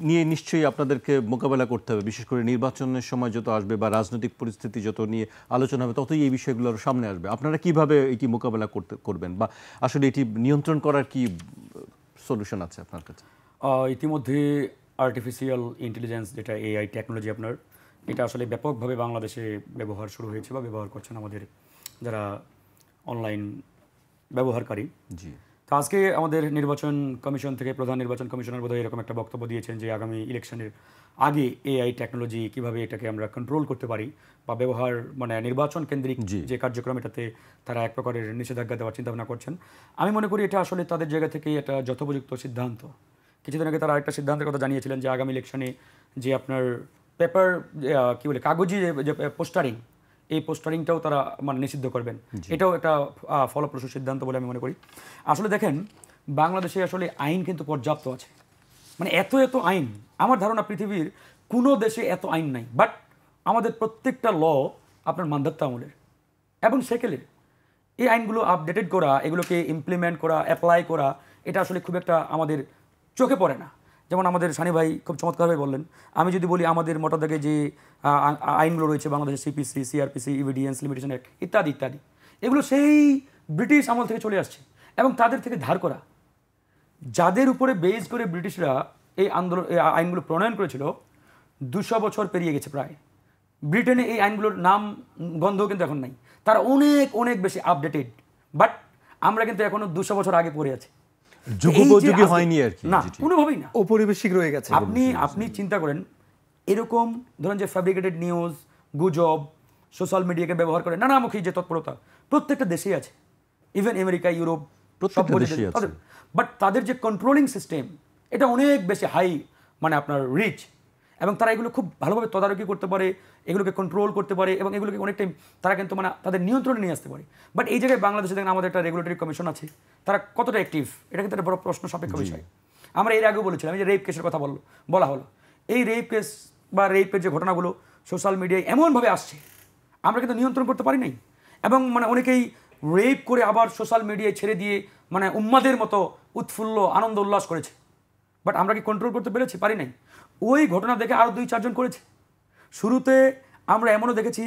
নিয়ে নিশ্চয়ই আপনাদেরকে মোকাবেলা করতে হবে, বিশেষ করে নির্বাচনের সময় যত আসবে বা রাজনৈতিক পরিস্থিতি যত নিয়ে আলোচনা হবে ততই এই বিষয়গুলো আরও সামনে আসবে। আপনারা কিভাবে এটি মোকাবেলা করবেন, বা আসলে এটি নিয়ন্ত্রণ করার কি সলিউশন আছে আপনার কাছে? ইতিমধ্যে আর্টিফিশিয়াল ইন্টেলিজেন্স, যেটা এআই টেকনোলজি, এটা আসলে ব্যাপকভাবে বাংলাদেশে ব্যবহার শুরু হয়েছে বা ব্যবহার করছেন আমাদের যারা অনলাইন ব্যবহারকারী। জি, তো আজকে আমাদের নির্বাচন কমিশন থেকে প্রধান নির্বাচন কমিশনার বোধহয় এরকম একটা বক্তব্য দিয়েছেন যে আগামী ইলেকশনের আগে এআই টেকনোলজি কিভাবে এটাকে আমরা কন্ট্রোল করতে পারি বা ব্যবহার মানে নির্বাচন কেন্দ্রিক যে কার্যক্রম এটাতে তারা এক প্রকারের নিষেধাজ্ঞা দেওয়ার চিন্তা ভাবনা করছেন। আমি মনে করি এটা আসলে তাদের জায়গা থেকে এটা যথোপযুক্ত সিদ্ধান্ত। কিছুদিন আগে তারা আরেকটা সিদ্ধান্তের কথা জানিয়েছিলেন যে আগামী ইলেকশনে যে আপনার পেপার কি বলে কাগজি যে পোস্টারিং, এই পোস্টারিংটাও তারা মানে নিষিদ্ধ করবেন। এটাও একটা ফলপ্রসূ সিদ্ধান্ত বলে আমি মনে করি। আসলে দেখেন বাংলাদেশে আসলে আইন কিন্তু পর্যাপ্ত আছে, মানে এত আইন, আমার ধারণা পৃথিবীর কোনো দেশে এত আইন নাই। বাট আমাদের প্রত্যেকটা ল আপনার মান্ধাত্য আমলের এবং সেকেলের। এই আইনগুলো আপডেটেড করা, এগুলোকে ইমপ্লিমেন্ট করা, অ্যাপ্লাই করা, এটা আসলে খুব একটা আমাদের চোখে পড়ে না। যেমন আমাদের সানি ভাই খুব চমৎকারভাবে বললেন। আমি যদি বলি আমাদের মোটা দাগে যে আইনগুলো রয়েছে বাংলাদেশের সিপিসি, সিআরপিসি, ইভিডিয়েন্স লিমিটেশন অ্যাক্ট ইত্যাদি ইত্যাদি, এগুলো সেই ব্রিটিশ আমল থেকে চলে আসছে এবং তাদের থেকে ধার করা। যাদের উপরে বেস করে ব্রিটিশরা এই আইনগুলো প্রণয়ন করেছিল 200 বছর পেরিয়ে গেছে প্রায়। ব্রিটেনে এই আইনগুলোর নাম গন্ধ কিন্তু এখন নাই, তারা অনেক বেশি আপডেটেড। বাট আমরা কিন্তু এখনো 200 বছর আগে পড়ে আছি, যুগোপযোগী হয়নি আর কি, না কোনোভাবেই না, ঔপনিবেশিক রয়ে গেছে। আপনি চিন্তা করেন এরকম ধরেন যে ফ্যাব্রিকেটেড নিউজ, গুজব, সোশ্যাল মিডিয়াকে ব্যবহার করে নানামুখী যে তৎপরতা প্রত্যেকটা দেশেই আছে, ইভেন আমেরিকা, ইউরোপ, বাট তাদের যে কন্ট্রোলিং সিস্টেম এটা অনেক বেশি হাই, মানে আপনার রিচ, এবং তারা এগুলো খুব ভালোভাবে তদারকি করতে পারে, এগুলোকে কন্ট্রোল করতে পারে এবং এগুলোকে অনেক টাইম তারা কিন্তু মানে তাদের নিয়ন্ত্রণে নিয়ে আসতে পারে। বাট এই জায়গায় বাংলাদেশে দেখেন আমাদের একটা রেগুলেটরি কমিশন আছে, তারা কতটা অ্যাক্টিভ, এটা কিন্তু একটা বড় প্রশ্ন সাপেক্ষ বিষয়। আমরা এর আগেও বলেছিলাম যে রেপ কেসের কথা বলা হলো, এই রেপ কেস বা রেপের যে ঘটনাগুলো সোশ্যাল মিডিয়ায় এমনভাবে আসছে আমরা কিন্তু নিয়ন্ত্রণ করতে পারি নাই, এবং মানে অনেকেই রেপ করে আবার সোশ্যাল মিডিয়ায় ছেড়ে দিয়ে মানে উম্মাদের মতো উৎফুল্ল আনন্দ উল্লাস করেছে। বাট আমরা কি কন্ট্রোল করতে পেরেছি? পারি নাই। ওই ঘটনা দেখে আরও 2-4 জন করেছে। শুরুতে আমরা এমনও দেখেছি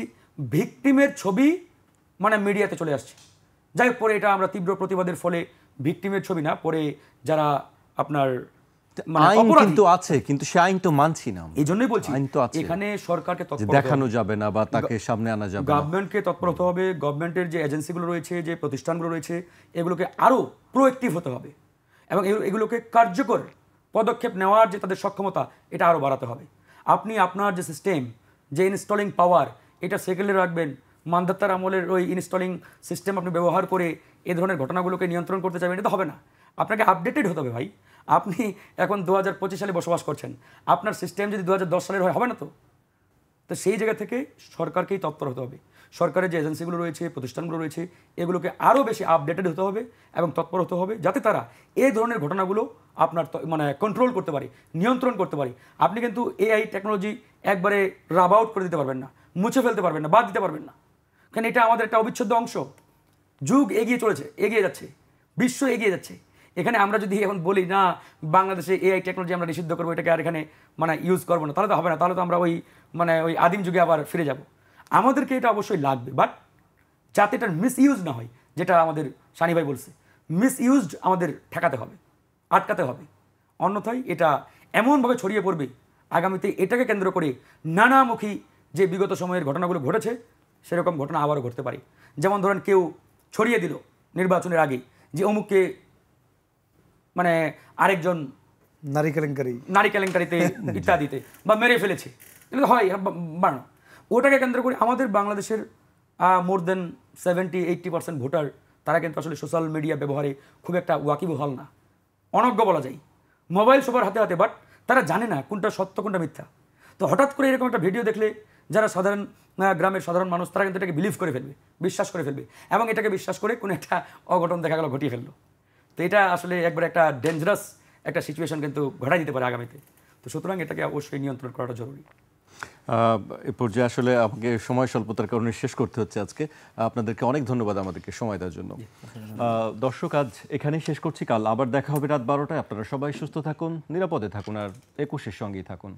ভিকটিমের ছবি মানে মিডিয়াতে চলে আসছে, যাই হোক পরে এটা আমরা তীব্র প্রতিবাদের ফলে ভিকটিমের ছবি না, পরে যারা আপনার আইন কিন্তু আছে, কিন্তু সেই আইন তো মানছি না। এই জন্যই বলছি এখানে সরকারকে দেখানো যাবে না বা তাকে সামনে আনা যাবে না, গভর্নমেন্টকে তৎপর হতে হবে। গভর্নমেন্টের যে এজেন্সিগুলো রয়েছে, যে প্রতিষ্ঠানগুলো রয়েছে, এগুলোকে আরও প্রোঅ্যাক্টিভ হতে হবে এবং এগুলোকে কার্যকর পদক্ষেপ নেওয়ার যে তাদের সক্ষমতা এটা আরও বাড়াতে হবে। আপনি আপনার যে সিস্টেম, যে ইনস্টলিং পাওয়ার, এটা সেকেলে রাখবেন, মান্ধাত্তার আমলের ওই ইনস্টলিং সিস্টেম আপনি ব্যবহার করে এ ধরনের ঘটনাগুলোকে নিয়ন্ত্রণ করতে চাইবেন, এটা তো হবে না। আপনাকে আপডেটেড হতে হবে ভাই। আপনি এখন 2025 সালে বসবাস করছেন, আপনার সিস্টেম যদি 2010 সালের হয় হবে না তো সেই জায়গা থেকে সরকারকেই তৎপর হতে হবে। সরকারের যে এজেন্সিগুলো রয়েছে, প্রতিষ্ঠানগুলো রয়েছে, এগুলোকে আরও বেশি আপডেটেড হতে হবে এবং তৎপর হতে হবে, যাতে তারা এই ধরনের ঘটনাগুলো আপনার মানে কন্ট্রোল করতে পারে, নিয়ন্ত্রণ করতে পারে। আপনি কিন্তু এআই টেকনোলজি একবারে রাব আউট করে দিতে পারবেন না, মুছে ফেলতে পারবেন না, বাদ দিতে পারবেন না, কারণ এটা আমাদের একটা অবিচ্ছেদ্য অংশ। যুগ এগিয়ে চলেছে, এগিয়ে যাচ্ছে, বিশ্ব এগিয়ে যাচ্ছে। এখানে আমরা যদি এখন বলি না বাংলাদেশে এআই টেকনোলজি আমরা নিষিদ্ধ করবো, এটাকে আর এখানে মানে ইউজ করবো না, তাহলে তো হবে না, তাহলে তো আমরা ওই আদিম যুগে আবার ফিরে যাব। আমাদেরকে এটা অবশ্যই লাগবে, বাট যাতে এটার মিস ইউজ না হয়, যেটা আমাদের সানি ভাই বলছে, মিস ইউজড আমাদের ঠেকাতে হবে, আটকাতে হবে। অন্যথায় এটা এমনভাবে ছড়িয়ে পড়বে আগামীতে এটাকে কেন্দ্র করে নানামুখী যে বিগত সময়ের ঘটনাগুলো ঘটেছে সেরকম ঘটনা আবারও ঘটতে পারে। যেমন ধরেন কেউ ছড়িয়ে দিল নির্বাচনের আগে যে অমুককে মানে আরেকজন নারী কেলেঙ্কারিতে ইত্যাদিতে বা মেরে ফেলেছে, এগুলো হয় বাড়ানো। ওটাকে কেন্দ্র করে আমাদের বাংলাদেশের মোর দেন 70-80% ভোটার তারা কিন্তু আসলে সোশ্যাল মিডিয়া ব্যবহারে খুব একটা ওয়াকিবহাল না, অনজ্ঞ বলা যায়। মোবাইল সবার হাতে হাতে, বাট তারা জানে না কোনটা সত্য কোনটা মিথ্যা। তো হঠাৎ করে এরকম একটা ভিডিও দেখলে যারা সাধারণ গ্রামের সাধারণ মানুষ তারা কিন্তু এটাকে বিলিভ করে ফেলবে, বিশ্বাস করে ফেলবে, এবং এটাকে বিশ্বাস করে কোনো একটা অঘটন দেখা গেল ঘটিয়ে ফেললো। তো এটা আসলে একবার একটা ডেঞ্জারাস একটা সিচুয়েশন কিন্তু ঘটাই দিতে পারে আগামীতে। তো সুতরাং এটাকে অবশ্যই নিয়ন্ত্রণ করাটা জরুরি। এ পর্যায়ে আসলে আমাকে সময় স্বল্পতার কারণে শেষ করতে হচ্ছে আজকে। আপনাদেরকে অনেক ধন্যবাদ আমাদেরকে সময় দেওয়ার জন্য। দর্শক, আজ এখানেই শেষ করছি, কাল আবার দেখা হবে রাত 12টায়। আপনারা সবাই সুস্থ থাকুন, নিরাপদে থাকুন, আর 21-এর সঙ্গেই থাকুন।